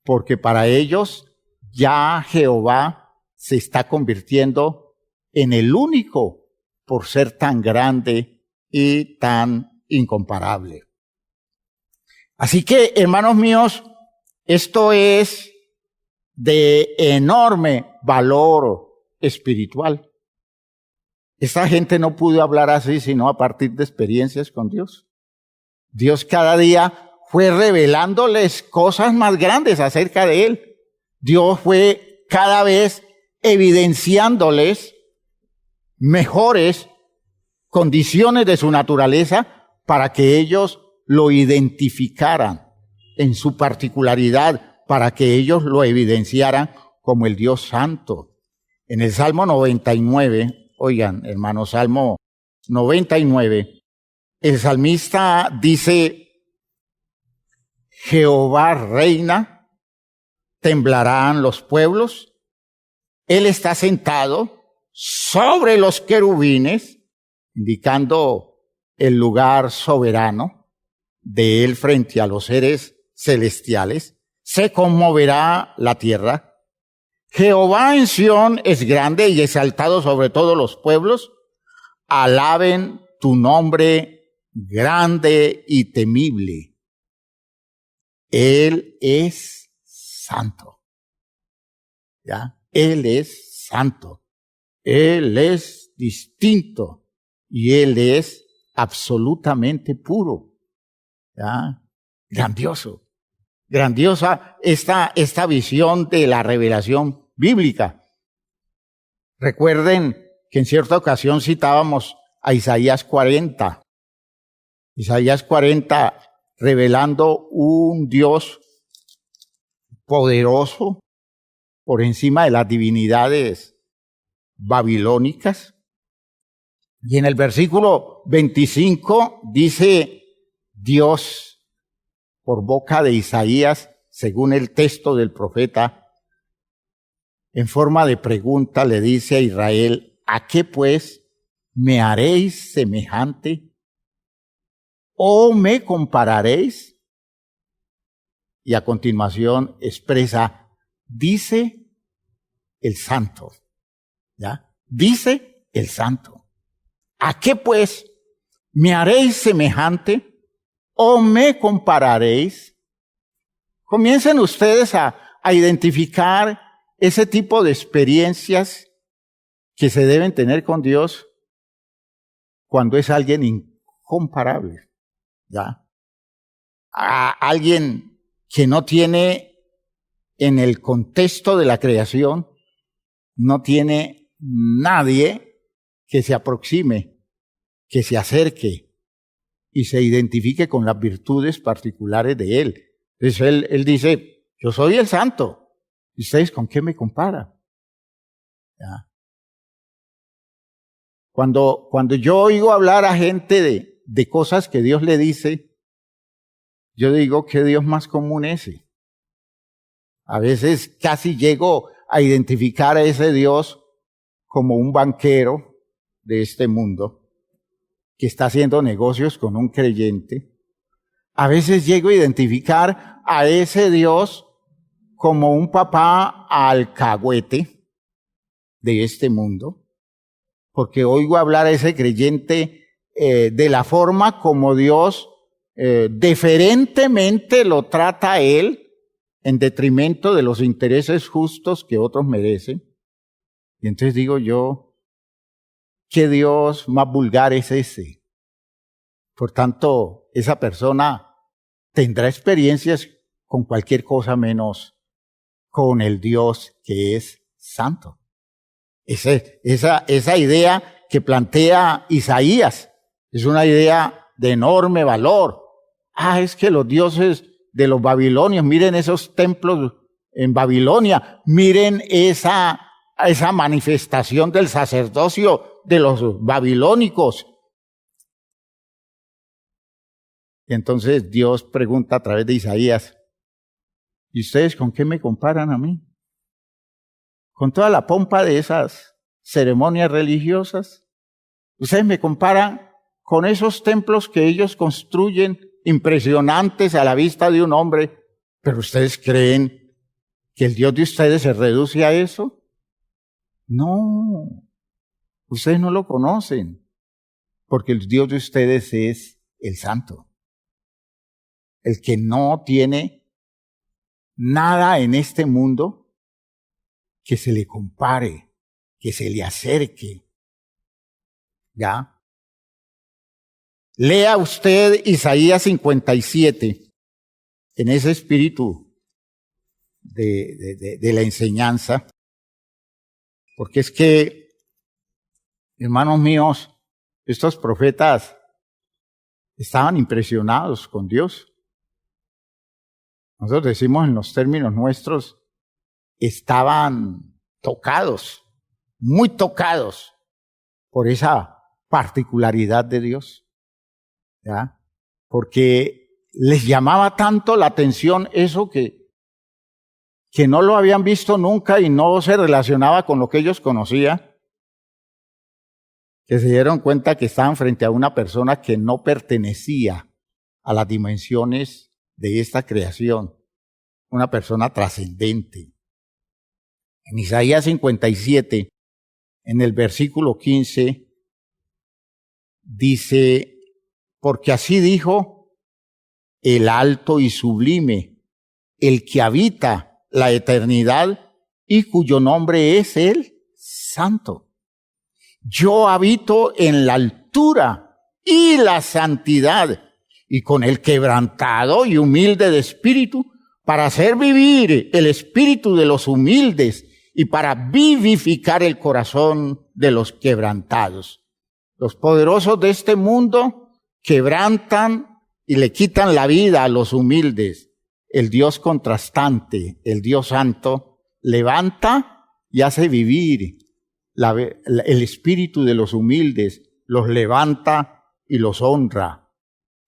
porque para ellos ya Jehová se está convirtiendo en el único por ser tan grande y tan incomparable. Así que, hermanos míos, esto es de enorme valor espiritual. Esta gente no pudo hablar así sino a partir de experiencias con Dios. Dios cada día fue revelándoles cosas más grandes acerca de Él. Dios fue cada vez evidenciándoles mejores condiciones de su naturaleza para que ellos lo identificaran en su particularidad, para que ellos lo evidenciaran como el Dios Santo. En el Salmo 99, oigan, hermanos, Salmo 99, el salmista dice: Jehová reina, temblarán los pueblos. Él está sentado sobre los querubines, indicando el lugar soberano de Él frente a los seres celestiales. Se conmoverá la tierra. Jehová en Sión es grande y exaltado sobre todos los pueblos. Alaben tu nombre grande y temible. Él es santo. ¿Ya? Él es santo. Él es distinto. Y Él es absolutamente puro. ¿Ya? Grandioso. Grandiosa esta visión de la revelación bíblica. Recuerden que en cierta ocasión citábamos a Isaías 40. Isaías 40 revelando un Dios poderoso por encima de las divinidades babilónicas. Y en el versículo 25 dice Dios, por boca de Isaías, según el texto del profeta, en forma de pregunta le dice a Israel: ¿a qué pues me haréis semejante? ¿O me compararéis? Y a continuación expresa: dice el santo. ¿Ya? Dice el santo. ¿A qué pues me haréis semejante? ¿O me compararéis? Comiencen ustedes a identificar ese tipo de experiencias que se deben tener con Dios cuando es alguien incomparable, ¿ya? A alguien que no tiene, en el contexto de la creación, no tiene nadie que se aproxime, que se acerque y se identifique con las virtudes particulares de Él. Entonces él dice: yo soy el santo. ¿Y ustedes con qué me comparan? ¿Ya? Cuando yo oigo hablar a gente de cosas que Dios le dice, yo digo: ¿qué Dios más común ese? A veces casi llego a identificar a ese Dios como un banquero de este mundo que está haciendo negocios con un creyente. A veces llego a identificar a ese Dios como un papá alcahuete de este mundo, porque oigo hablar a ese creyente de la forma como Dios deferentemente lo trata a él en detrimento de los intereses justos que otros merecen. Y entonces digo yo: ¿qué Dios más vulgar es ese? Por tanto, esa persona tendrá experiencias con cualquier cosa menos con el Dios que es santo. Esa idea que plantea Isaías es una idea de enorme valor. Es que los dioses de los babilonios, miren esos templos en Babilonia, miren esa manifestación del sacerdocio de los babilónicos. Y entonces Dios pregunta a través de Isaías: ¿y ustedes con qué me comparan a mí? Con toda la pompa de esas ceremonias religiosas. Ustedes me comparan con esos templos que ellos construyen, impresionantes a la vista de un hombre, pero ustedes creen que el Dios de ustedes se reduce a eso. No. Ustedes no lo conocen, porque el Dios de ustedes es el Santo. El que no tiene nada en este mundo que se le compare, que se le acerque. ¿Ya? Lea usted Isaías 57 en ese espíritu de la enseñanza, porque es que, hermanos míos, estos profetas estaban impresionados con Dios. Nosotros decimos en los términos nuestros, estaban tocados, muy tocados por esa particularidad de Dios. ¿Ya? Porque les llamaba tanto la atención eso que no lo habían visto nunca y no se relacionaba con lo que ellos conocían, que se dieron cuenta que estaban frente a una persona que no pertenecía a las dimensiones de esta creación, una persona trascendente. En Isaías 57, en el versículo 15, dice: porque así dijo el alto y sublime, el que habita la eternidad y cuyo nombre es el Santo. Yo habito en la altura y la santidad, y con el quebrantado y humilde de espíritu, para hacer vivir el espíritu de los humildes y para vivificar el corazón de los quebrantados. Los poderosos de este mundo quebrantan y le quitan la vida a los humildes. El Dios contrastante, el Dios santo, levanta y hace vivir el espíritu de los humildes, los levanta y los honra.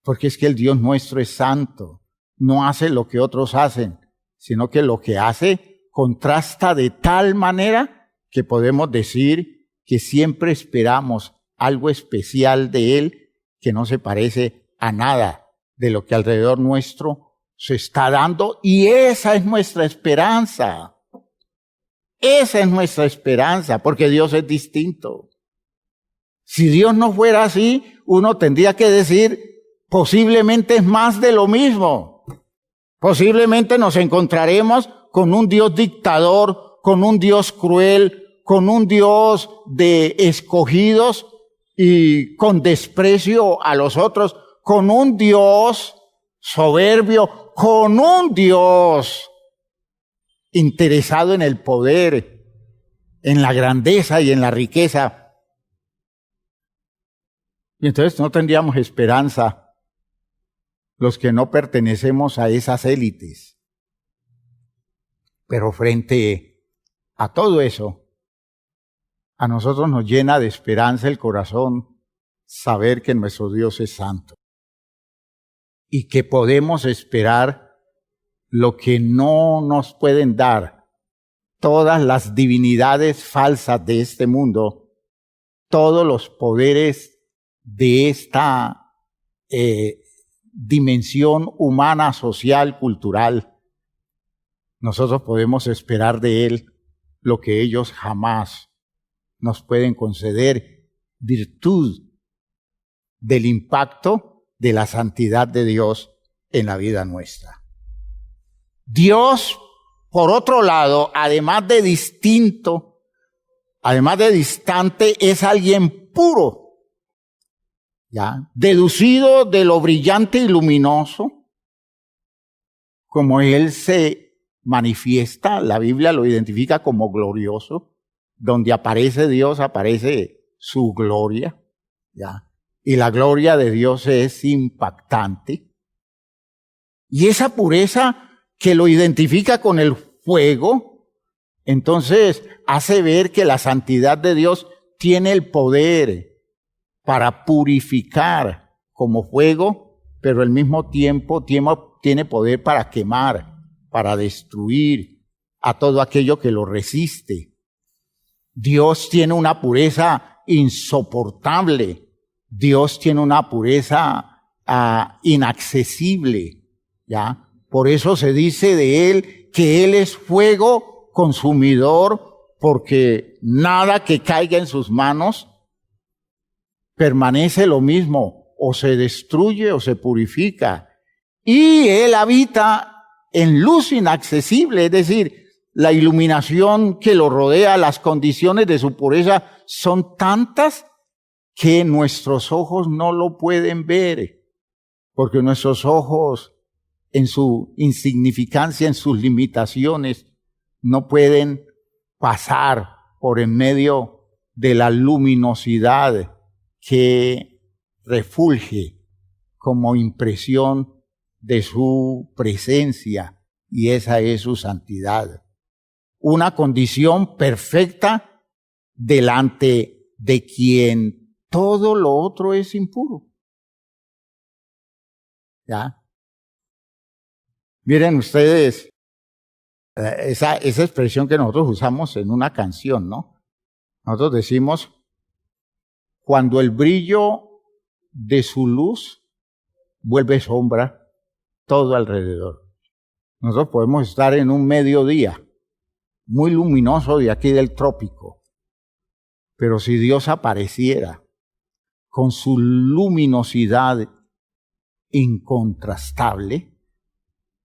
Porque es que el Dios nuestro es santo, no hace lo que otros hacen, sino que lo que hace contrasta de tal manera que podemos decir que siempre esperamos algo especial de Él que no se parece a nada de lo que alrededor nuestro se está dando, y esa es nuestra esperanza. Esa es nuestra esperanza, porque Dios es distinto. Si Dios no fuera así, uno tendría que decir, posiblemente es más de lo mismo. Posiblemente nos encontraremos con un Dios dictador, con un Dios cruel, con un Dios de escogidos y con desprecio a los otros, con un Dios soberbio, con un Dios interesado en el poder, en la grandeza y en la riqueza. Y entonces no tendríamos esperanza los que no pertenecemos a esas élites. Pero frente a todo eso, a nosotros nos llena de esperanza el corazón saber que nuestro Dios es santo y que podemos esperar lo que no nos pueden dar todas las divinidades falsas de este mundo, todos los poderes de esta dimensión humana, social, cultural. Nosotros podemos esperar de Él lo que ellos jamás nos pueden conceder, virtud del impacto de la santidad de Dios en la vida nuestra. Dios, por otro lado, además de distinto, además de distante, es alguien puro, ¿ya? Deducido de lo brillante y luminoso, como Él se manifiesta, la Biblia lo identifica como glorioso. Donde aparece Dios, aparece su gloria, ¿ya? Y la gloria de Dios es impactante. Y esa pureza que lo identifica con el fuego, entonces hace ver que la santidad de Dios tiene el poder para purificar como fuego, pero al mismo tiempo tiene poder para quemar, para destruir a todo aquello que lo resiste. Dios tiene una pureza insoportable. Dios tiene una pureza inaccesible, ¿ya? Por eso se dice de Él que Él es fuego consumidor, porque nada que caiga en sus manos permanece lo mismo, o se destruye o se purifica. Y Él habita en luz inaccesible, es decir, la iluminación que lo rodea, las condiciones de su pureza son tantas que nuestros ojos no lo pueden ver, porque nuestros ojos, en su insignificancia, en sus limitaciones, no pueden pasar por en medio de la luminosidad que refulge como impresión de su presencia, y esa es su santidad. Una condición perfecta delante de quien todo lo otro es impuro. ¿Ya? Miren ustedes esa expresión que nosotros usamos en una canción, ¿no? Nosotros decimos, cuando el brillo de su luz vuelve sombra todo alrededor. Nosotros podemos estar en un mediodía muy luminoso de aquí del trópico, pero si Dios apareciera con su luminosidad incontrastable,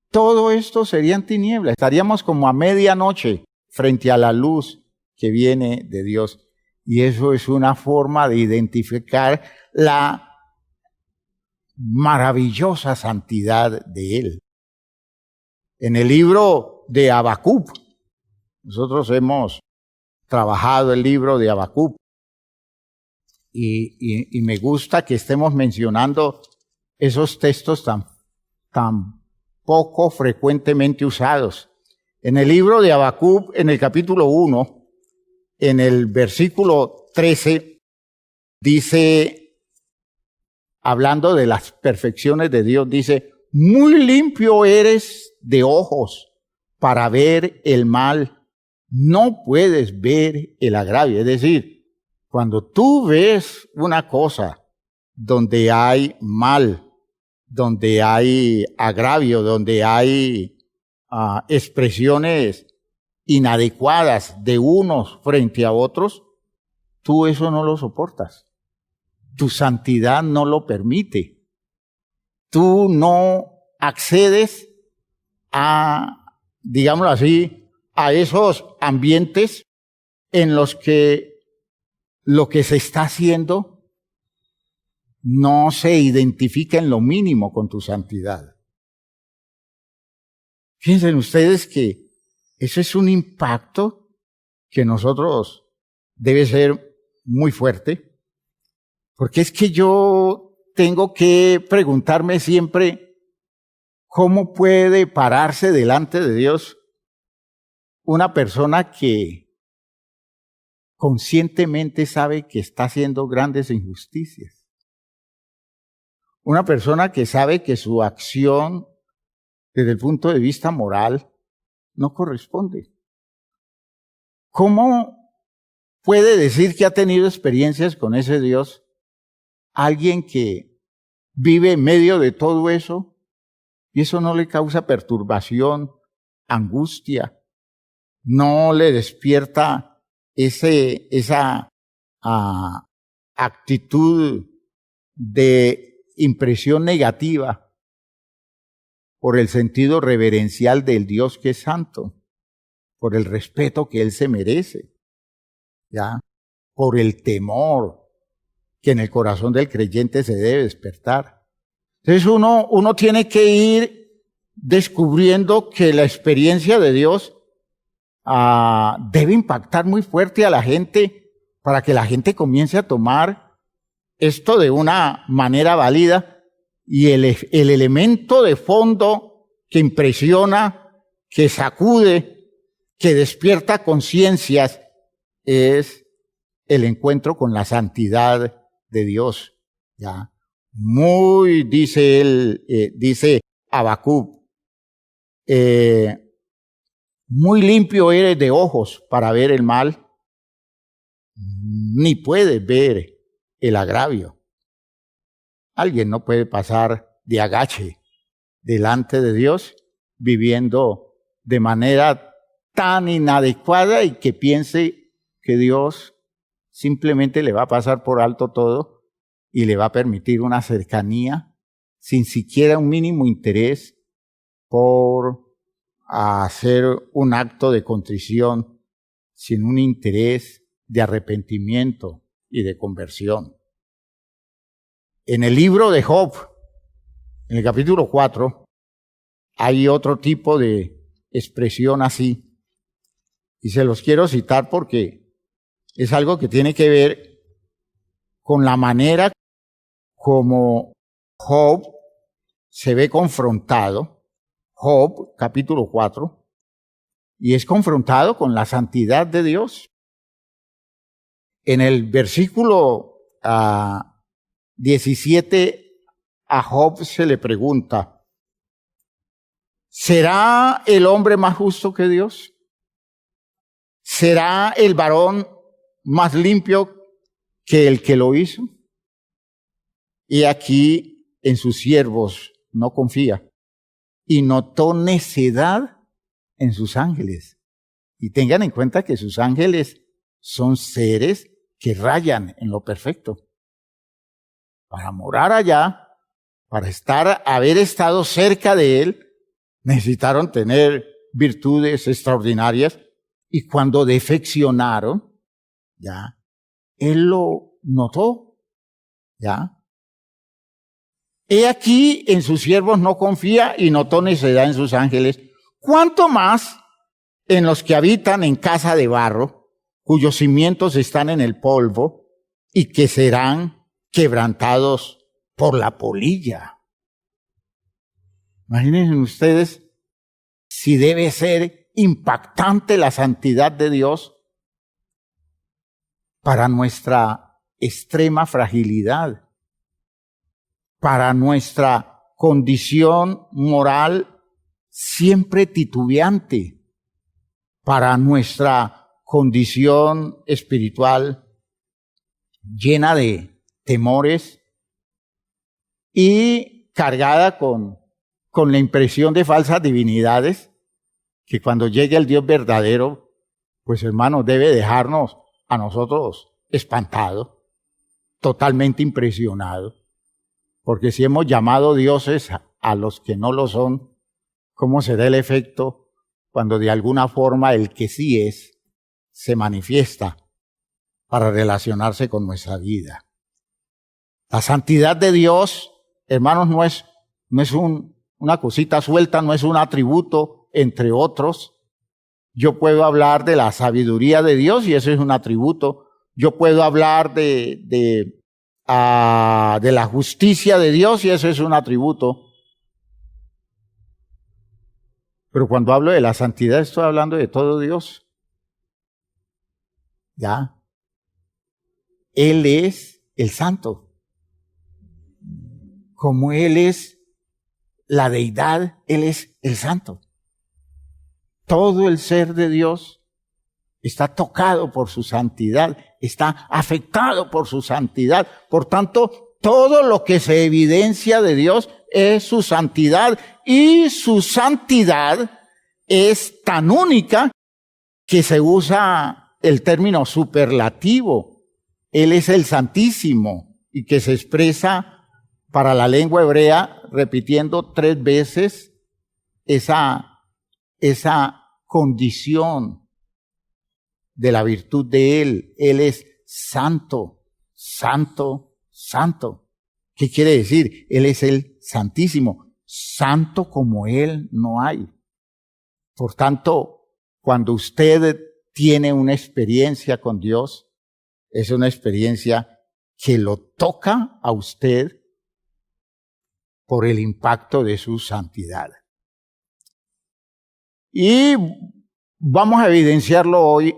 todo esto serían tinieblas. Estaríamos como a medianoche frente a la luz que viene de Dios. Y eso es una forma de identificar la maravillosa santidad de Él. En el libro de Habacuc, nosotros hemos trabajado el libro de Habacuc y me gusta que estemos mencionando esos textos tan poco frecuentemente usados. En el libro de Habacuc, en el capítulo 1, en el versículo 13, dice, hablando de las perfecciones de Dios, dice, muy limpio eres de ojos para ver el mal, no puedes ver el agravio. Es decir, cuando tú ves una cosa donde hay mal, donde hay agravio, donde hay expresiones inadecuadas de unos frente a otros, tú eso no lo soportas. Tu santidad no lo permite. Tú no accedes a, digámoslo así, a esos ambientes en los que lo que se está haciendo no se identifica en lo mínimo con tu santidad. Fíjense ustedes que eso es un impacto que nosotros debe ser muy fuerte, porque es que yo tengo que preguntarme siempre cómo puede pararse delante de Dios una persona que conscientemente sabe que está haciendo grandes injusticias. Una persona que sabe que su acción, desde el punto de vista moral, no corresponde. ¿Cómo puede decir que ha tenido experiencias con ese Dios alguien que vive en medio de todo eso y eso no le causa perturbación, angustia, no le despierta esa actitud de impresión negativa por el sentido reverencial del Dios que es santo, por el respeto que Él se merece, ¿ya? Por el temor que en el corazón del creyente se debe despertar? Entonces uno tiene que ir descubriendo que la experiencia de Dios debe impactar muy fuerte a la gente para que la gente comience a tomar esto de una manera válida, y el elemento de fondo que impresiona, que sacude, que despierta conciencias es el encuentro con la santidad de Dios. ¿Ya? Muy, dice él, dice Habacuc, muy limpio eres de ojos para ver el mal, ni puedes ver el agravio. Alguien no puede pasar de agache delante de Dios viviendo de manera tan inadecuada y que piense que Dios simplemente le va a pasar por alto todo y le va a permitir una cercanía sin siquiera un mínimo interés por hacer un acto de contrición, sin un interés de arrepentimiento y de conversión. En el libro de Job, en el capítulo 4, hay otro tipo de expresión así, y se los quiero citar porque es algo que tiene que ver con la manera como Job se ve confrontado. Job, capítulo 4, y es confrontado con la santidad de Dios. En el versículo 17, a Job se le pregunta, ¿será el hombre más justo que Dios? ¿Será el varón más limpio que el que lo hizo? Y aquí en sus siervos no confía, y notó necedad en sus ángeles. Y tengan en cuenta que sus ángeles son seres que rayan en lo perfecto. Para morar allá, para haber estado cerca de él, necesitaron tener virtudes extraordinarias, y cuando defeccionaron, ya, él lo notó, ya. He aquí en sus siervos no confía y notó necedad en sus ángeles, cuánto más en los que habitan en casa de barro, cuyos cimientos están en el polvo y que serán quebrantados por la polilla. Imagínense ustedes si debe ser impactante la santidad de Dios para nuestra extrema fragilidad, para nuestra condición moral siempre titubeante, para nuestra condición espiritual llena de temores y cargada con la impresión de falsas divinidades, que cuando llegue el Dios verdadero, pues hermano, debe dejarnos a nosotros espantados, totalmente impresionados. Porque si hemos llamado dioses a los que no lo son, ¿cómo será el efecto cuando de alguna forma el que sí es se manifiesta para relacionarse con nuestra vida? La santidad de Dios, hermanos, no es una cosita suelta, no es un atributo entre otros. Yo puedo hablar de la sabiduría de Dios y eso es un atributo. Yo puedo hablar de la justicia de Dios y eso es un atributo. Pero cuando hablo de la santidad estoy hablando de todo Dios. ¿Ya? Él es el santo. Como Él es la deidad, Él es el santo. Todo el ser de Dios está tocado por su santidad, está afectado por su santidad. Por tanto, todo lo que se evidencia de Dios es su santidad, y su santidad es tan única que se usa el término superlativo. Él es el Santísimo, y que se expresa para la lengua hebrea repitiendo 3 veces esa condición de la virtud de Él. Él es santo, santo, santo. ¿Qué quiere decir? Él es el Santísimo. Santo como Él no hay. Por tanto, cuando usted tiene una experiencia con Dios, es una experiencia que lo toca a usted por el impacto de su santidad. Y vamos a evidenciarlo hoy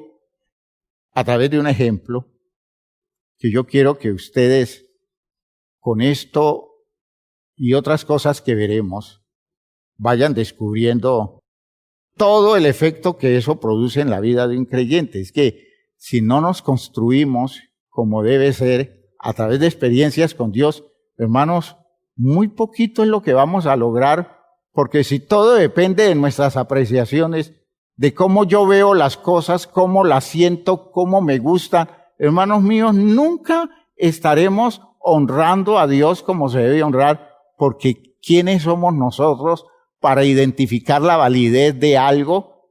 a través de un ejemplo que yo quiero que ustedes, con esto y otras cosas que veremos, vayan descubriendo todo el efecto que eso produce en la vida de un creyente. Es que si no nos construimos como debe ser a través de experiencias con Dios, hermanos, muy poquito es lo que vamos a lograr, porque si todo depende de nuestras apreciaciones, de cómo yo veo las cosas, cómo las siento, cómo me gustan, hermanos míos, nunca estaremos honrando a Dios como se debe honrar, porque ¿quiénes somos nosotros para identificar la validez de algo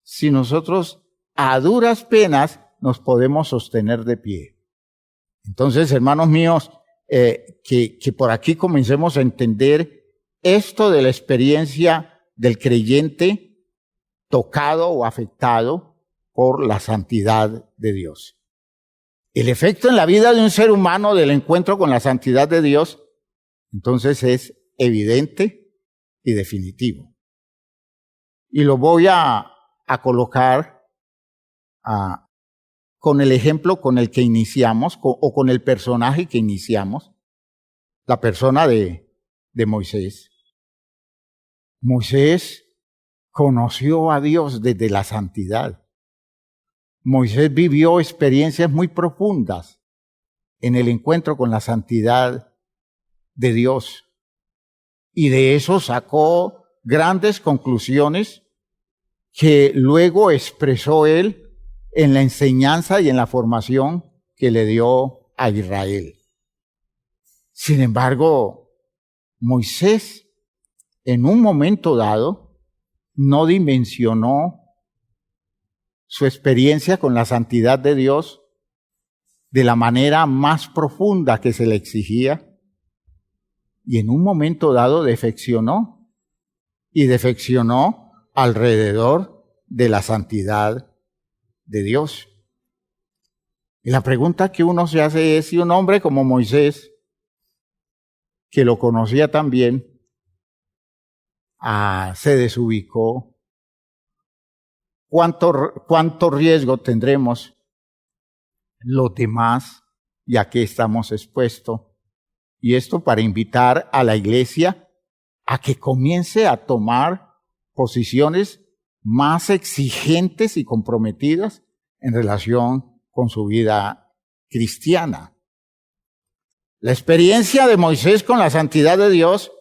si nosotros a duras penas nos podemos sostener de pie? Entonces, hermanos míos, que por aquí comencemos a entender esto de la experiencia del creyente tocado o afectado por la santidad de Dios. El efecto en la vida de un ser humano del encuentro con la santidad de Dios, entonces es evidente y definitivo. Y lo voy a colocar con el ejemplo con el que iniciamos, o con el personaje que iniciamos, la persona de Moisés. Moisés conoció a Dios desde la santidad. Moisés vivió experiencias muy profundas en el encuentro con la santidad de Dios. Y de eso sacó grandes conclusiones que luego expresó él en la enseñanza y en la formación que le dio a Israel. Sin embargo, Moisés, en un momento dado, no dimensionó su experiencia con la santidad de Dios de la manera más profunda que se le exigía, y en un momento dado defeccionó alrededor de la santidad de Dios. Y la pregunta que uno se hace es si un hombre como Moisés, que lo conocía también, se desubicó, ¿cuánto riesgo tendremos los demás y a qué estamos expuestos? Y esto para invitar a la iglesia a que comience a tomar posiciones más exigentes y comprometidas en relación con su vida cristiana. La experiencia de Moisés con la santidad de Dios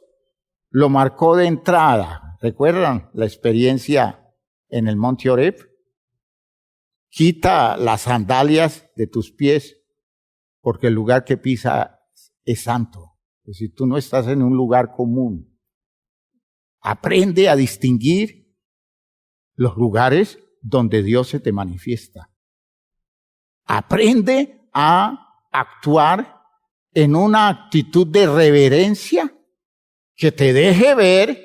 lo marcó de entrada. ¿Recuerdan la experiencia en el monte Horeb? Quita las sandalias de tus pies, porque el lugar que pisas es santo. Es decir, tú no estás en un lugar común. Aprende a distinguir los lugares donde Dios se te manifiesta. Aprende a actuar en una actitud de reverencia que te deje ver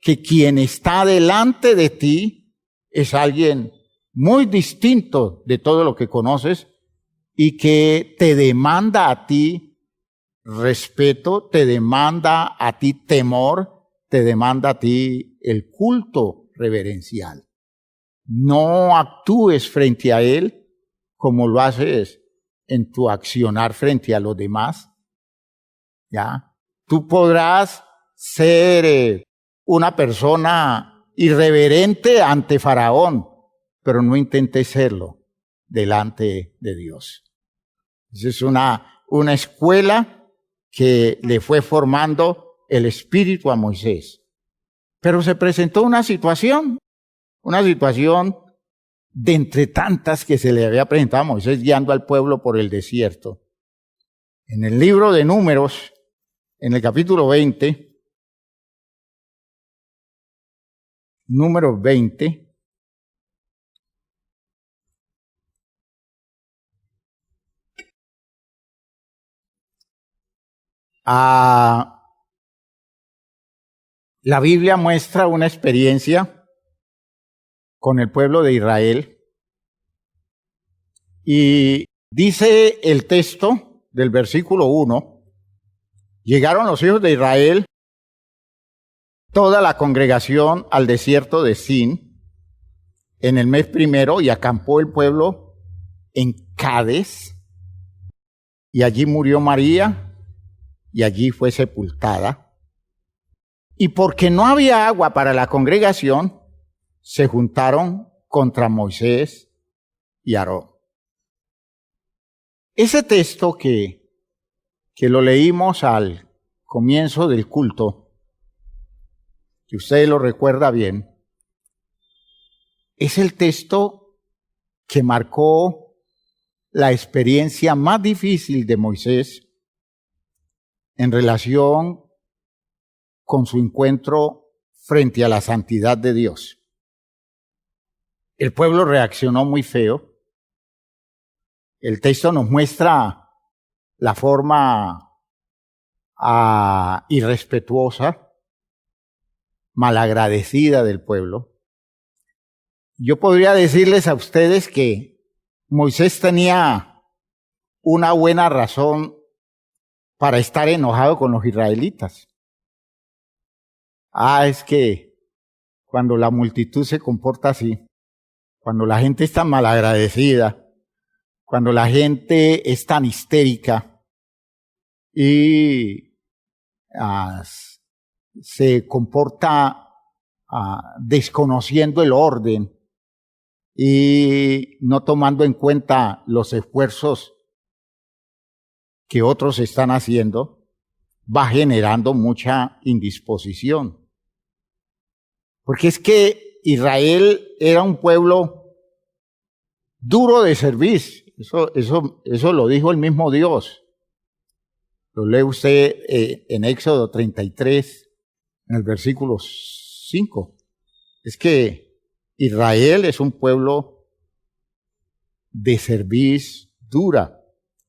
que quien está delante de ti es alguien muy distinto de todo lo que conoces y que te demanda a ti respeto, te demanda a ti temor, te demanda a ti el culto reverencial. No actúes frente a Él como lo haces en tu accionar frente a los demás. ¿Ya? Tú podrás ser una persona irreverente ante Faraón, pero no intentes serlo delante de Dios. Esa es una escuela que le fue formando el Espíritu a Moisés. Pero se presentó una situación de entre tantas que se le había presentado a Moisés guiando al pueblo por el desierto. En el libro de Números, en el capítulo 20, Números 20, la Biblia muestra una experiencia con el pueblo de Israel y dice el texto del versículo 1, llegaron los hijos de Israel, toda la congregación al desierto de Sin en el mes primero y acampó el pueblo en Cades y allí murió María y allí fue sepultada. Y porque no había agua para la congregación, se juntaron contra Moisés y Aarón. Ese texto que lo leímos al comienzo del culto, que usted lo recuerda bien, es el texto que marcó la experiencia más difícil de Moisés en relación con su encuentro frente a la santidad de Dios. El pueblo reaccionó muy feo. El texto nos muestra la forma irrespetuosa, malagradecida del pueblo. Yo podría decirles a ustedes que Moisés tenía una buena razón para estar enojado con los israelitas. Es que cuando la multitud se comporta así, cuando la gente es tan malagradecida, cuando la gente es tan histérica y se comporta desconociendo el orden y no tomando en cuenta los esfuerzos que otros están haciendo, va generando mucha indisposición. Porque es que Israel era un pueblo duro de servir. Eso lo dijo el mismo Dios. Lo lee usted en Éxodo 33, en el versículo 5. Es que Israel es un pueblo de cerviz dura.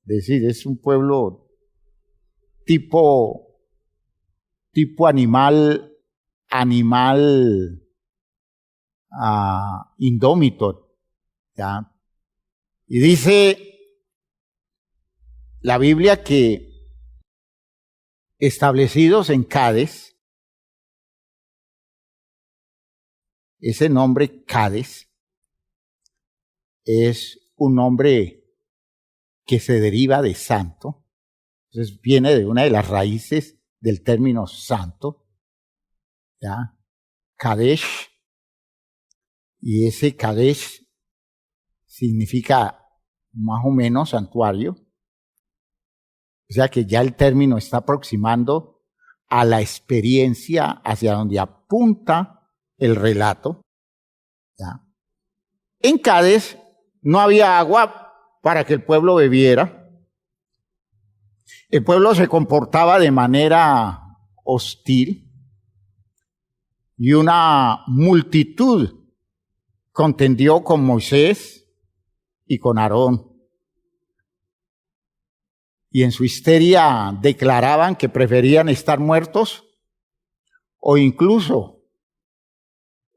Es decir, es un pueblo tipo animal indómito, ¿ya? Y dice la Biblia que establecidos en Cades, ese nombre Cades es un nombre que se deriva de santo, entonces viene de una de las raíces del término santo, ¿ya? Kadesh, y ese Kadesh significa más o menos santuario, o sea que ya el término está aproximando a la experiencia hacia donde apunta el relato, ¿ya? En Cades no había agua para que el pueblo bebiera. El pueblo se comportaba de manera hostil y una multitud contendió con Moisés y con Aarón. Y en su histeria declaraban que preferían estar muertos o incluso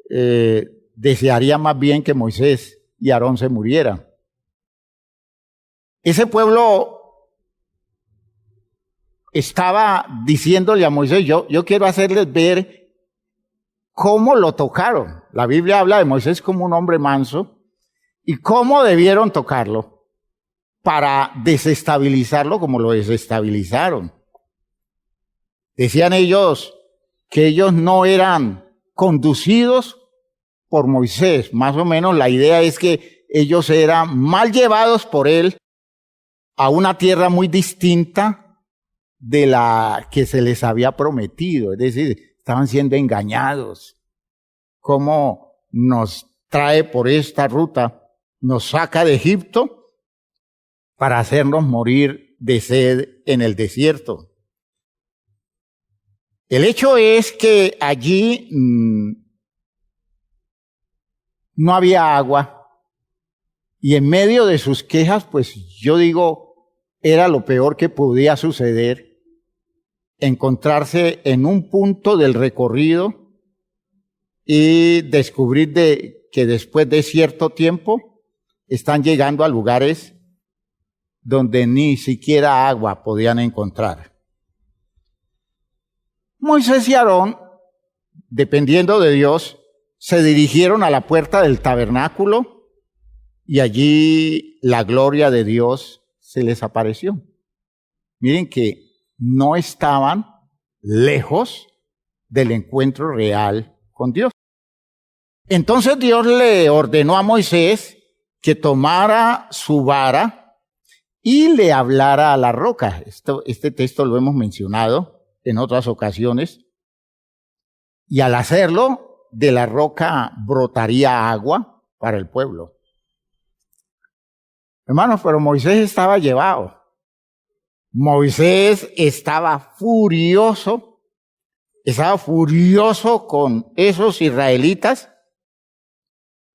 desearían más bien que Moisés y Aarón se murieran. Ese pueblo estaba diciéndole a Moisés, yo quiero hacerles ver cómo lo tocaron. La Biblia habla de Moisés como un hombre manso y cómo debieron tocarlo para desestabilizarlo como lo desestabilizaron. Decían ellos que ellos no eran conducidos por Moisés. Más o menos la idea es que ellos eran mal llevados por él a una tierra muy distinta de la que se les había prometido. Es decir, estaban siendo engañados. ¿Cómo nos trae por esta ruta? Nos saca de Egipto para hacernos morir de sed en el desierto. El hecho es que allí no había agua y en medio de sus quejas, pues yo digo, era lo peor que podía suceder, encontrarse en un punto del recorrido y descubrir que después de cierto tiempo están llegando a lugares donde ni siquiera agua podían encontrar. Moisés y Aarón, dependiendo de Dios, se dirigieron a la puerta del tabernáculo y allí la gloria de Dios se les apareció. Miren que no estaban lejos del encuentro real con Dios. Entonces Dios le ordenó a Moisés que tomara su vara y le hablara a la roca. Este texto lo hemos mencionado en otras ocasiones. Y al hacerlo, de la roca brotaría agua para el pueblo. Hermanos, pero Moisés estaba llevado. Moisés estaba furioso con esos israelitas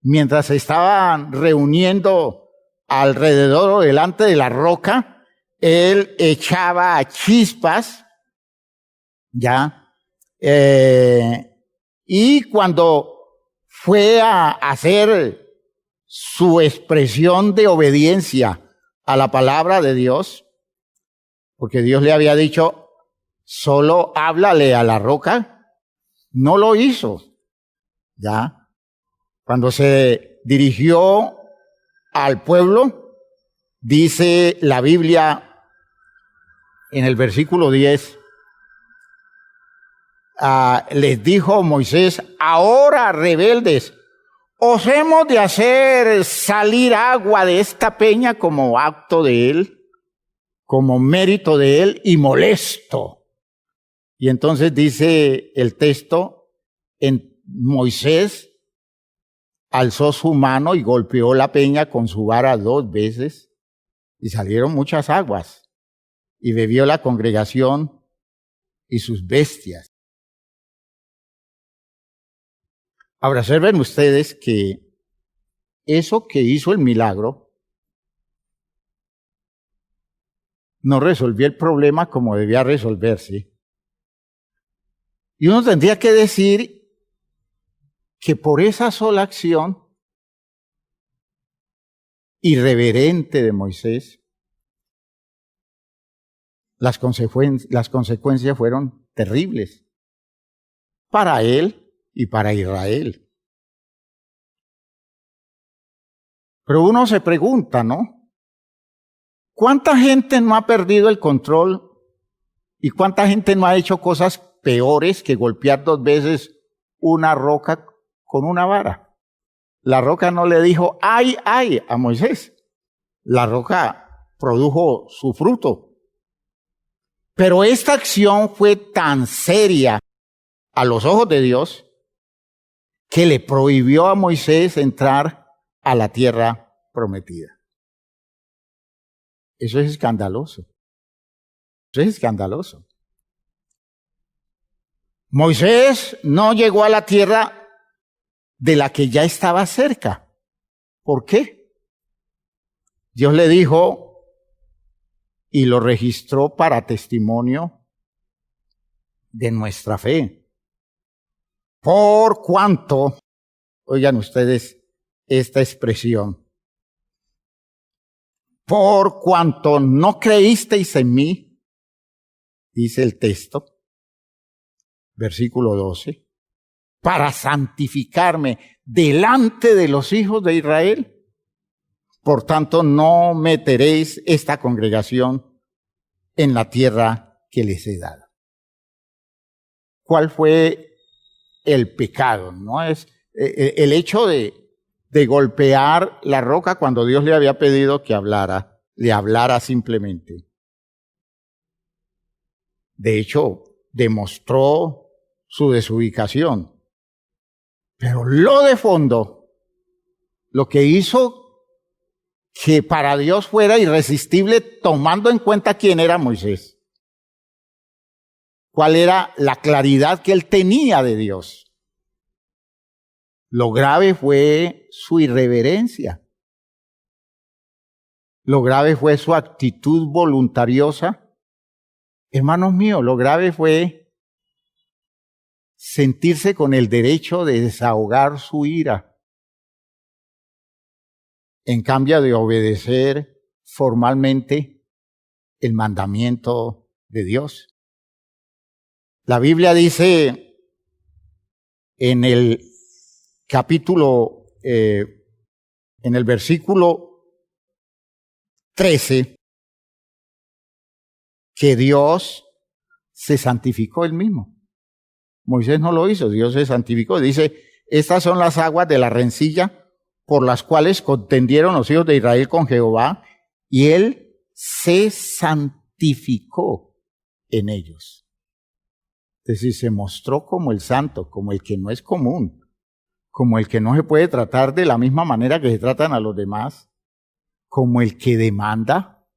mientras se estaban reuniendo alrededor o delante de la roca. Él echaba chispas, ¿ya? Y cuando fue a hacer su expresión de obediencia a la palabra de Dios, porque Dios le había dicho, solo háblale a la roca, no lo hizo, ¿ya? Cuando se dirigió al pueblo, dice la Biblia en el versículo 10, les dijo Moisés, ahora rebeldes, os hemos de hacer salir agua de esta peña como acto de él, como mérito de él y molesto. Y entonces dice el texto, Moisés alzó su mano y golpeó la peña con su vara 2 veces y salieron muchas aguas y bebió la congregación y sus bestias. Ahora observen ustedes que eso que hizo el milagro no resolvió el problema como debía resolverse. Y uno tendría que decir que por esa sola acción irreverente de Moisés, las consecuencias fueron terribles para él y para Israel. Pero uno se pregunta, ¿no? ¿Cuánta gente no ha perdido el control y cuánta gente no ha hecho cosas peores que golpear 2 veces una roca con una vara? La roca no le dijo ¡ay, ay! A Moisés. La roca produjo su fruto. Pero esta acción fue tan seria a los ojos de Dios que le prohibió a Moisés entrar a la tierra prometida. Eso es escandaloso. Eso es escandaloso. Moisés no llegó a la tierra de la que ya estaba cerca. ¿Por qué? Dios le dijo y lo registró para testimonio de nuestra fe. Por cuanto, oigan ustedes esta expresión, por cuanto no creísteis en mí, dice el texto, versículo 12, para santificarme delante de los hijos de Israel, por tanto no meteréis esta congregación en la tierra que les he dado. ¿Cuál fue el pecado? No es el hecho de golpear la roca cuando Dios le había pedido que le hablara simplemente. De hecho, demostró su desubicación. Pero lo de fondo, lo que hizo que para Dios fuera irresistible, tomando en cuenta quién era Moisés, cuál era la claridad que él tenía de Dios. Lo grave fue su irreverencia. Lo grave fue su actitud voluntariosa. Hermanos míos, lo grave fue sentirse con el derecho de desahogar su ira, en cambio de obedecer formalmente el mandamiento de Dios. La Biblia dice en el capítulo, en el versículo 13, que Dios se santificó él mismo. Moisés no lo hizo, Dios se santificó. Dice, estas son las aguas de la rencilla por las cuales contendieron los hijos de Israel con Jehová, y él se santificó en ellos. Es decir, se mostró como el santo, como el que no es común, como el que no se puede tratar de la misma manera que se tratan a los demás, como el que demanda,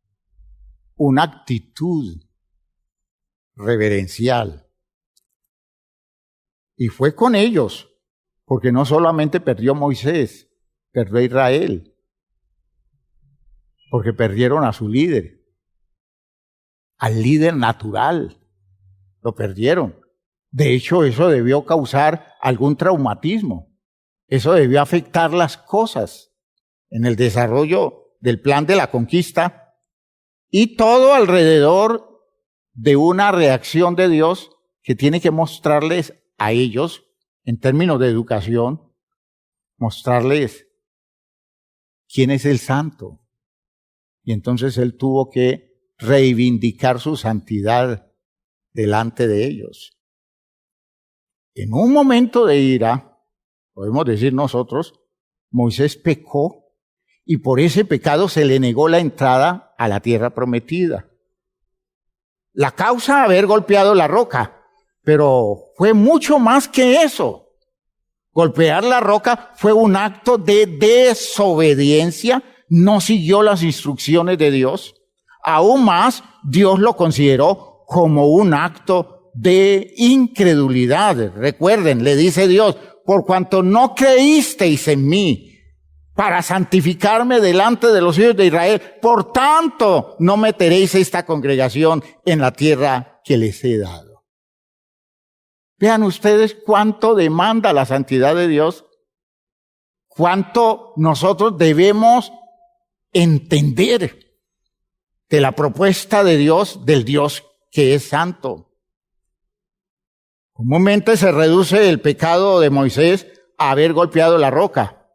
una actitud reverencial. Y fue con ellos, porque no solamente perdió Moisés, perdió Israel, porque perdieron a su líder, al líder natural, lo perdieron. De hecho, eso debió causar algún traumatismo, eso debió afectar las cosas en el desarrollo del plan de la conquista y todo alrededor de una reacción de Dios que tiene que mostrarles a ellos, en términos de educación, mostrarles quién es el santo. Y entonces él tuvo que reivindicar su santidad delante de ellos. En un momento de ira, podemos decir nosotros, Moisés pecó y por ese pecado se le negó la entrada a la tierra prometida. La causa, haber golpeado la roca, pero fue mucho más que eso. Golpear la roca fue un acto de desobediencia, no siguió las instrucciones de Dios. Aún más, Dios lo consideró como un acto de incredulidad. Recuerden, le dice Dios, por cuanto no creísteis en mí para santificarme delante de los hijos de Israel, por tanto no meteréis esta congregación en la tierra que les he dado. Vean ustedes cuánto demanda la santidad de Dios, cuánto nosotros debemos entender de la propuesta de Dios, del Dios que es santo. Comúnmente se reduce el pecado de Moisés a haber golpeado la roca.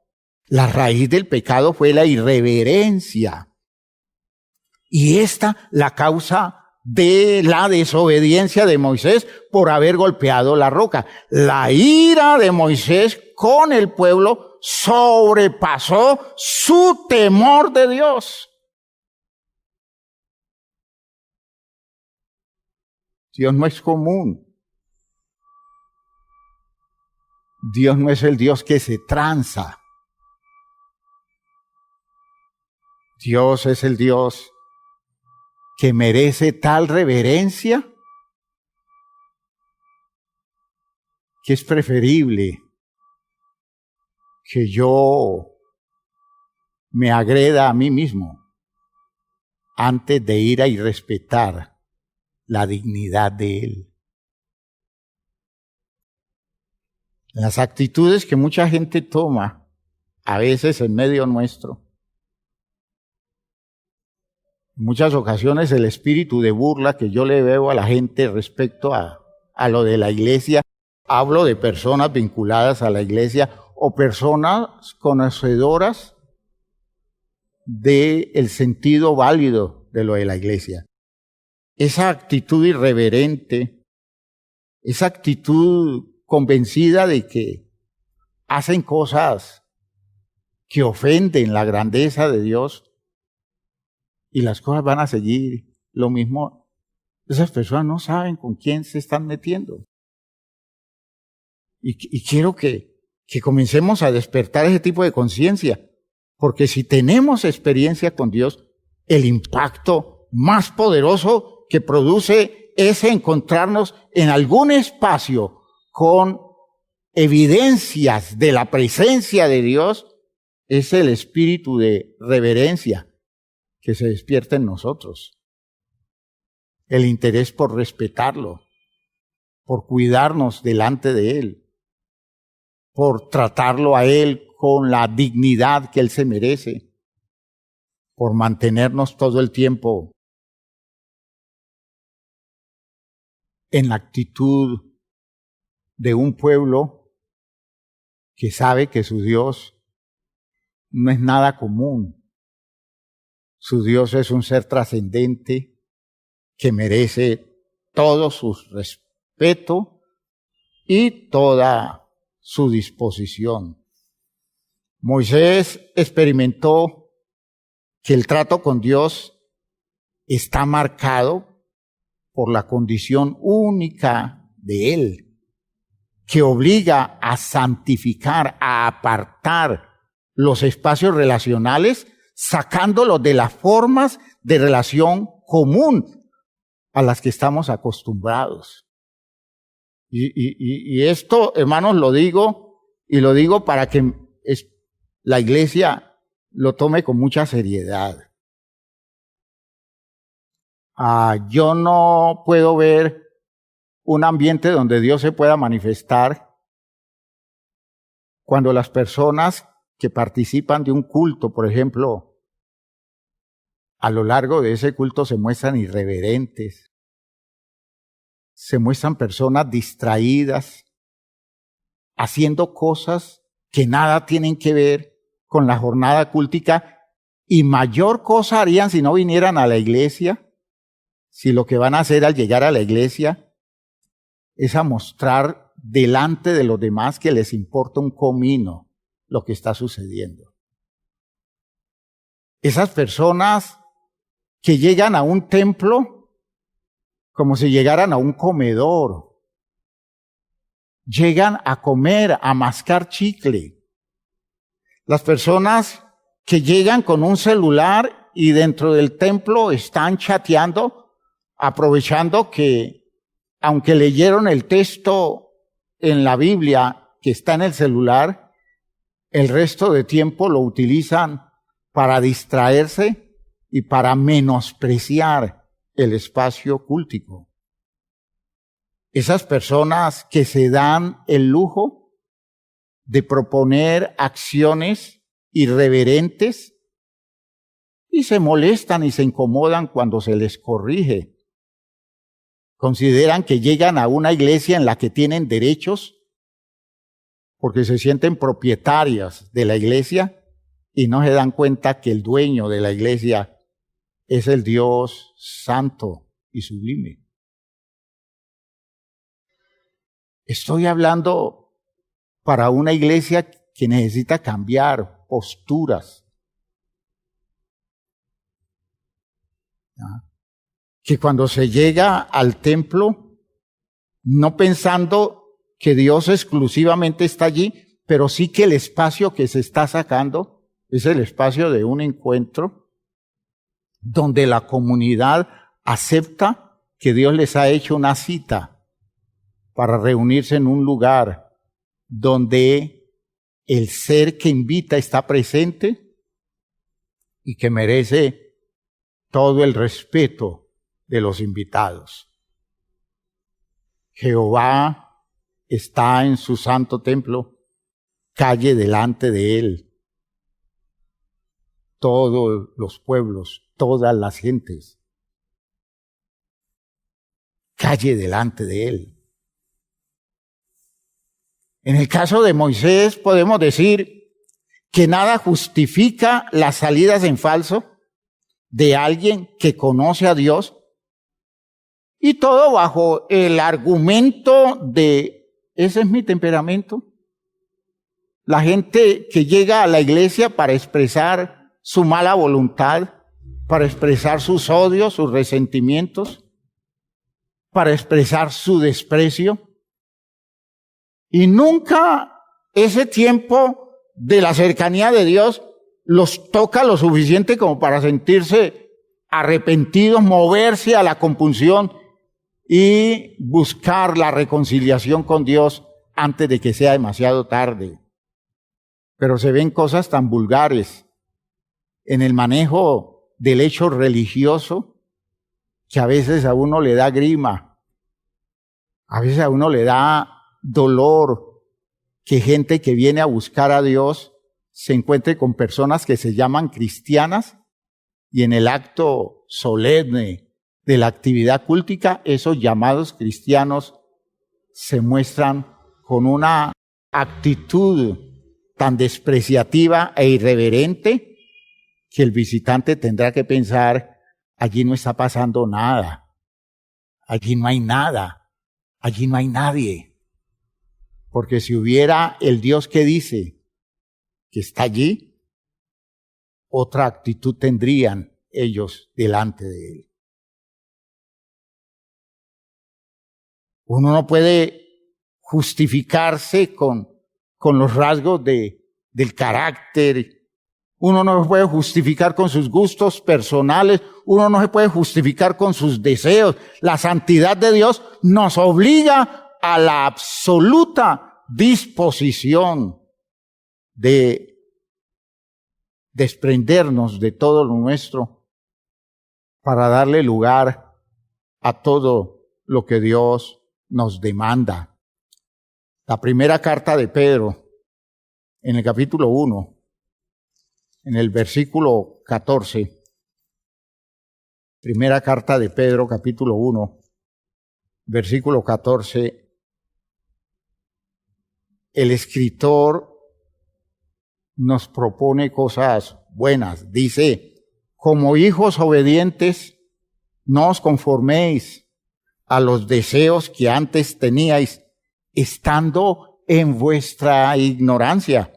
La raíz del pecado fue la irreverencia. Y esta la causa de la desobediencia de Moisés por haber golpeado la roca. La ira de Moisés con el pueblo sobrepasó su temor de Dios. Dios no es común. Dios no es el Dios que se tranza. Dios es el Dios que merece tal reverencia que es preferible que yo me agreda a mí mismo antes de ir a irrespetar la dignidad de Él. Las actitudes que mucha gente toma, a veces en medio nuestro, en muchas ocasiones el espíritu de burla que yo le veo a la gente respecto a lo de la iglesia, hablo de personas vinculadas a la iglesia o personas conocedoras del sentido válido de lo de la iglesia. Esa actitud irreverente, esa actitud convencida de que hacen cosas que ofenden la grandeza de Dios y las cosas van a seguir lo mismo. Esas personas no saben con quién se están metiendo. Y quiero que comencemos a despertar ese tipo de conciencia, porque si tenemos experiencia con Dios, el impacto más poderoso que produce es encontrarnos en algún espacio con evidencias de la presencia de Dios, es el espíritu de reverencia que se despierta en nosotros. El interés por respetarlo, por cuidarnos delante de Él, por tratarlo a Él con la dignidad que Él se merece, por mantenernos todo el tiempo en la actitud de un pueblo que sabe que su Dios no es nada común. Su Dios es un ser trascendente que merece todo su respeto y toda su disposición. Moisés experimentó que el trato con Dios está marcado por la condición única de Él, que obliga a santificar, a apartar los espacios relacionales, sacándolos de las formas de relación común a las que estamos acostumbrados. Y esto, hermanos, lo digo para que la iglesia lo tome con mucha seriedad. Yo no puedo ver un ambiente donde Dios se pueda manifestar cuando las personas que participan de un culto, por ejemplo, a lo largo de ese culto se muestran irreverentes, se muestran personas distraídas, haciendo cosas que nada tienen que ver con la jornada cultica, y mayor cosa harían si no vinieran a la iglesia, si lo que van a hacer al llegar a la iglesia es a mostrar delante de los demás que les importa un comino lo que está sucediendo. Esas personas que llegan a un templo como si llegaran a un comedor, llegan a comer, a mascar chicle. Las personas que llegan con un celular y dentro del templo están chateando, aprovechando que, aunque leyeron el texto en la Biblia que está en el celular, el resto de tiempo lo utilizan para distraerse y para menospreciar el espacio cúltico. Esas personas que se dan el lujo de proponer acciones irreverentes y se molestan y se incomodan cuando se les corrige. Consideran que llegan a una iglesia en la que tienen derechos porque se sienten propietarias de la iglesia y no se dan cuenta que el dueño de la iglesia es el Dios santo y sublime. Estoy hablando para una iglesia que necesita cambiar posturas. ¿Ya? Que cuando se llega al templo, no pensando que Dios exclusivamente está allí, pero sí que el espacio que se está sacando es el espacio de un encuentro donde la comunidad acepta que Dios les ha hecho una cita para reunirse en un lugar donde el ser que invita está presente y que merece todo el respeto de los invitados. Jehová está en su santo templo, calle delante de él todos los pueblos, todas las gentes, calle delante de él. En el caso de Moisés podemos decir que nada justifica las salidas en falso de alguien que conoce a Dios, y todo bajo el argumento de ese es mi temperamento. La gente que llega a la iglesia para expresar su mala voluntad, para expresar sus odios, sus resentimientos, para expresar su desprecio. Y nunca ese tiempo de la cercanía de Dios los toca lo suficiente como para sentirse arrepentidos, moverse a la compunción y buscar la reconciliación con Dios antes de que sea demasiado tarde. Pero se ven cosas tan vulgares en el manejo del hecho religioso que a veces a uno le da grima, a veces a uno le da dolor que gente que viene a buscar a Dios se encuentre con personas que se llaman cristianas y en el acto solemne de la actividad cúltica, esos llamados cristianos se muestran con una actitud tan despreciativa e irreverente que el visitante tendrá que pensar, allí no está pasando nada, allí no hay nada, allí no hay nadie. Porque si hubiera el Dios que dice que está allí, otra actitud tendrían ellos delante de él. Uno no puede justificarse con los rasgos del carácter Uno no se puede justificar con sus gustos personales. Uno no se puede justificar con sus deseos. La santidad de Dios nos obliga a la absoluta disposición de desprendernos de todo lo nuestro para darle lugar a todo lo que Dios nos demanda. La primera carta de Pedro, en el capítulo 1, en el versículo 14, primera carta de Pedro, capítulo 1, versículo 14, el escritor nos propone cosas buenas. Dice, como hijos obedientes, no os conforméis a los deseos que antes teníais, estando en vuestra ignorancia,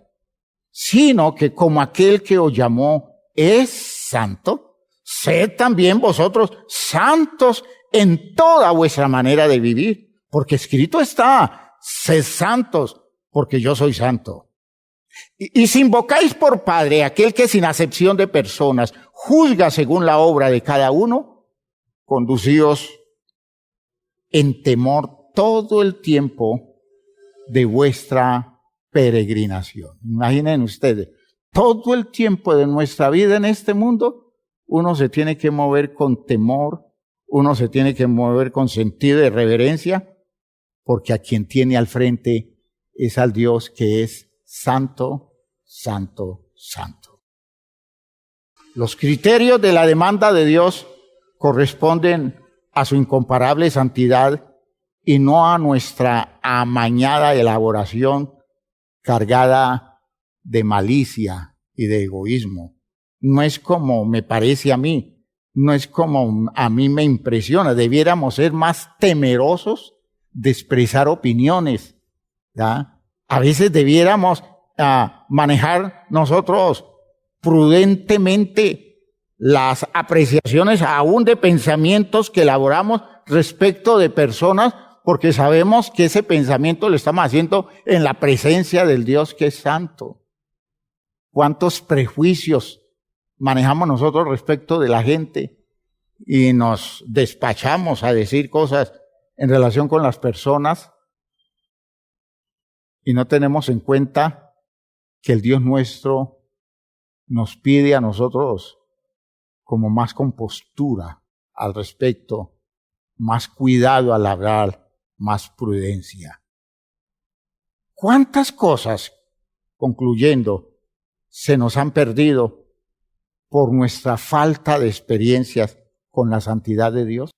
sino que como aquel que os llamó es santo, sed también vosotros santos en toda vuestra manera de vivir, porque escrito está, sed santos, porque yo soy santo. Y si invocáis por Padre aquel que sin acepción de personas juzga según la obra de cada uno, conducíos en temor todo el tiempo de vuestra peregrinación. Imaginen ustedes, todo el tiempo de nuestra vida en este mundo, uno se tiene que mover con temor, uno se tiene que mover con sentido de reverencia, porque a quien tiene al frente es al Dios que es santo, santo, santo. Los criterios de la demanda de Dios corresponden a su incomparable santidad y no a nuestra amañada elaboración cargada de malicia y de egoísmo. No es como me parece a mí, no es como a mí me impresiona. Debiéramos ser más temerosos de expresar opiniones, ¿ya? A veces debiéramos manejar nosotros prudentemente las apreciaciones aún de pensamientos que elaboramos respecto de personas, porque sabemos que ese pensamiento lo estamos haciendo en la presencia del Dios que es santo. ¿Cuántos prejuicios manejamos nosotros respecto de la gente y nos despachamos a decir cosas en relación con las personas y no tenemos en cuenta que el Dios nuestro nos pide a nosotros como más compostura al respecto, más cuidado al hablar, más prudencia? ¿Cuántas cosas, concluyendo, se nos han perdido por nuestra falta de experiencias con la santidad de Dios?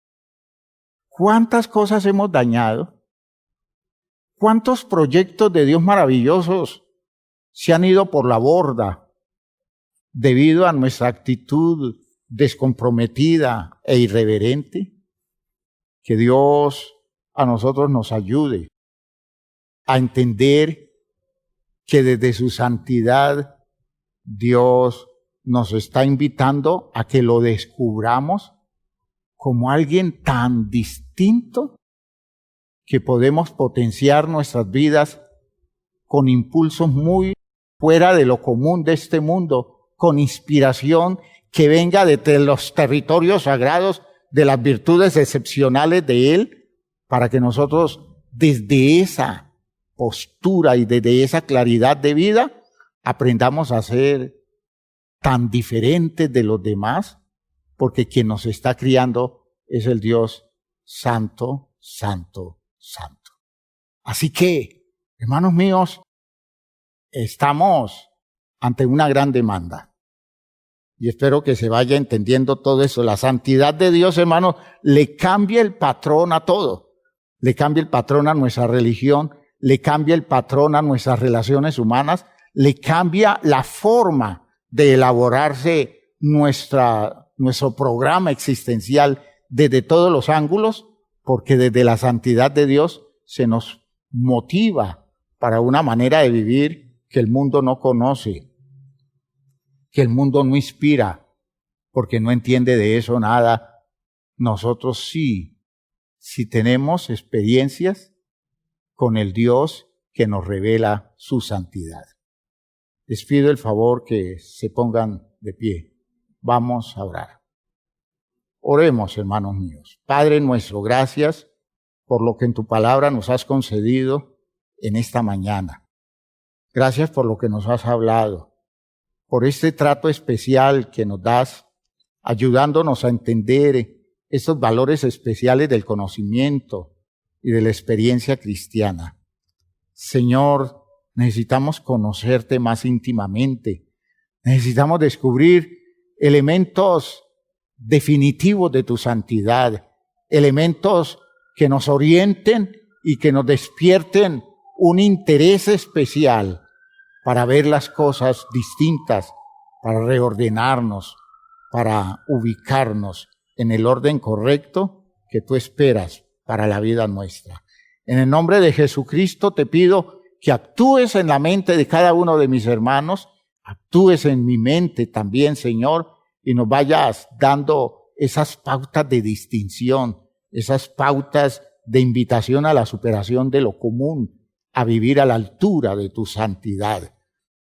¿Cuántas cosas hemos dañado? ¿Cuántos proyectos de Dios maravillosos se han ido por la borda debido a nuestra actitud descomprometida e irreverente? Que Dios a nosotros nos ayude a entender que desde su santidad Dios nos está invitando a que lo descubramos como alguien tan distinto que podemos potenciar nuestras vidas con impulsos muy fuera de lo común de este mundo, con inspiración que venga desde los territorios sagrados de las virtudes excepcionales de Él, para que nosotros desde esa postura y desde esa claridad de vida aprendamos a ser tan diferentes de los demás, porque quien nos está criando es el Dios santo, santo, santo. Así que, hermanos míos, estamos ante una gran demanda. Y espero que se vaya entendiendo todo eso. La santidad de Dios, hermanos, le cambia el patrón a todo. Le cambia el patrón a nuestra religión, le cambia el patrón a nuestras relaciones humanas, le cambia la forma de elaborarse nuestro programa existencial desde todos los ángulos, porque desde la santidad de Dios se nos motiva para una manera de vivir que el mundo no conoce, que el mundo no inspira, porque no entiende de eso nada. Nosotros sí tenemos experiencias con el Dios que nos revela su santidad. Les pido el favor que se pongan de pie. Vamos a orar. Oremos, hermanos míos. Padre nuestro, gracias por lo que en tu palabra nos has concedido en esta mañana. Gracias por lo que nos has hablado, por este trato especial que nos das, ayudándonos a entender estos valores especiales del conocimiento y de la experiencia cristiana. Señor, necesitamos conocerte más íntimamente. Necesitamos descubrir elementos definitivos de tu santidad, elementos que nos orienten y que nos despierten un interés especial para ver las cosas distintas, para reordenarnos, para ubicarnos en el orden correcto que tú esperas para la vida nuestra. En el nombre de Jesucristo te pido que actúes en la mente de cada uno de mis hermanos, actúes en mi mente también, Señor, y nos vayas dando esas pautas de distinción, esas pautas de invitación a la superación de lo común, a vivir a la altura de tu santidad.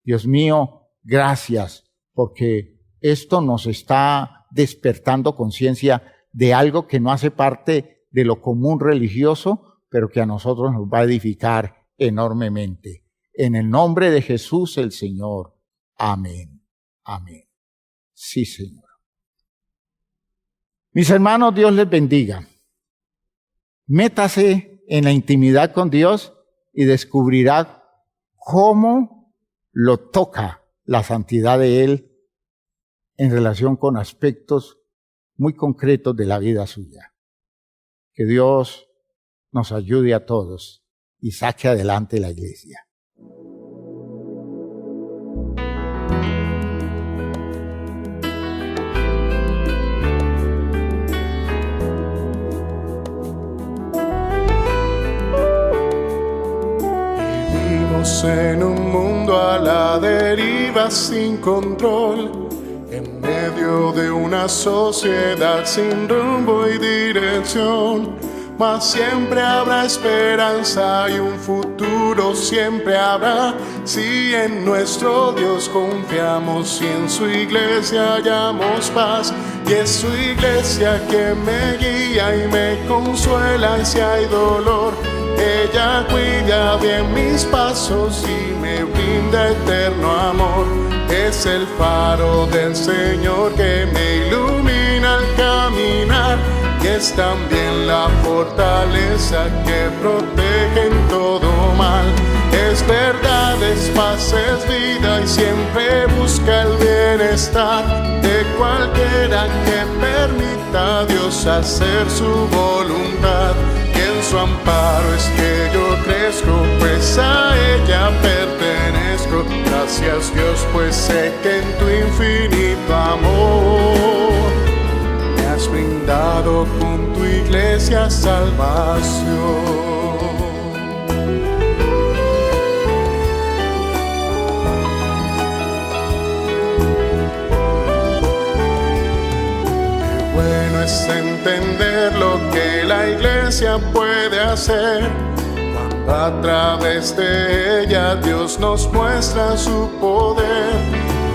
Dios mío, gracias, porque esto nos está despertando conciencia de algo que no hace parte de lo común religioso, pero que a nosotros nos va a edificar enormemente. En el nombre de Jesús el Señor. Amén. Amén. Sí, Señor. Mis hermanos, Dios les bendiga. Métase en la intimidad con Dios y descubrirá cómo lo toca la santidad de Él en relación con aspectos muy concretos de la vida suya. Que Dios nos ayude a todos y saque adelante la iglesia. En un mundo a la deriva sin control, en medio de una sociedad sin rumbo y dirección, mas siempre habrá esperanza y un futuro siempre habrá, si en nuestro Dios confiamos y en su iglesia hallamos paz. Y es su iglesia que me guía y me consuela si hay dolor. Ella cuida bien mis pasos y me brinda eterno amor. Es el faro del Señor que me ilumina al caminar, y es también la fortaleza que protege en todo mal. Es verdad, es paz, es vida y siempre busca el bienestar de cualquiera que permita a Dios hacer su voluntad. Y en su amparo es que yo crezco, pues a ella pertenezco. Gracias Dios, pues sé que en tu infinito amor me has brindado con tu iglesia salvación. Bueno es entender lo que la iglesia puede hacer, cuando a través de ella Dios nos muestra su poder.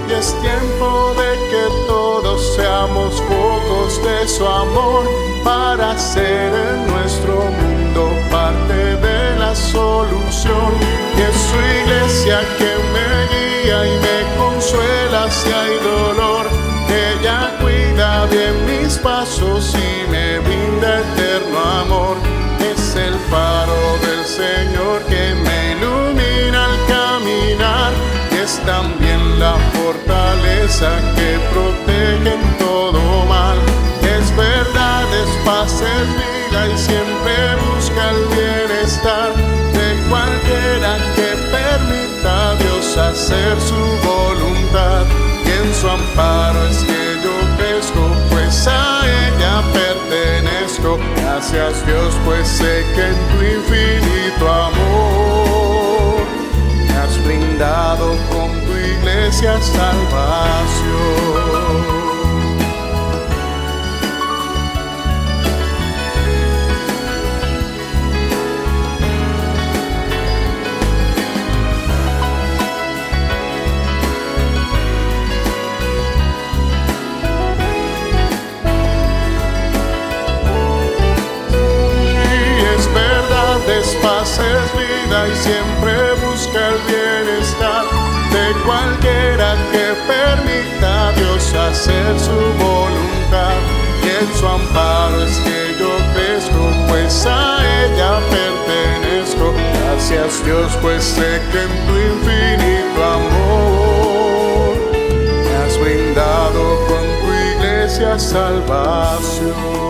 Y es tiempo de que todos seamos focos de su amor, para ser en nuestro mundo parte de la solución. Y es su iglesia que me guía y me consuela si hay dolor. Ella cuida bien mis pasos y me brinda eterno amor. Es el faro del Señor que me ilumina al caminar, y es también la fortaleza que protege en todo mal. Es verdad, es paz, es vida y siempre busca el bienestar de cualquiera que permita a Dios hacer su voluntad. En su amparo es que yo crezco, pues a ella pertenezco. Gracias Dios, pues sé que en tu infinito amor me has brindado con tu iglesia salvación. des paz es vida y siempre busca el bienestar de cualquiera que permita a Dios hacer su voluntad. Y en su amparo es que yo crezco, pues a ella pertenezco. Gracias Dios, pues sé que en tu infinito amor me has brindado con tu iglesia salvación.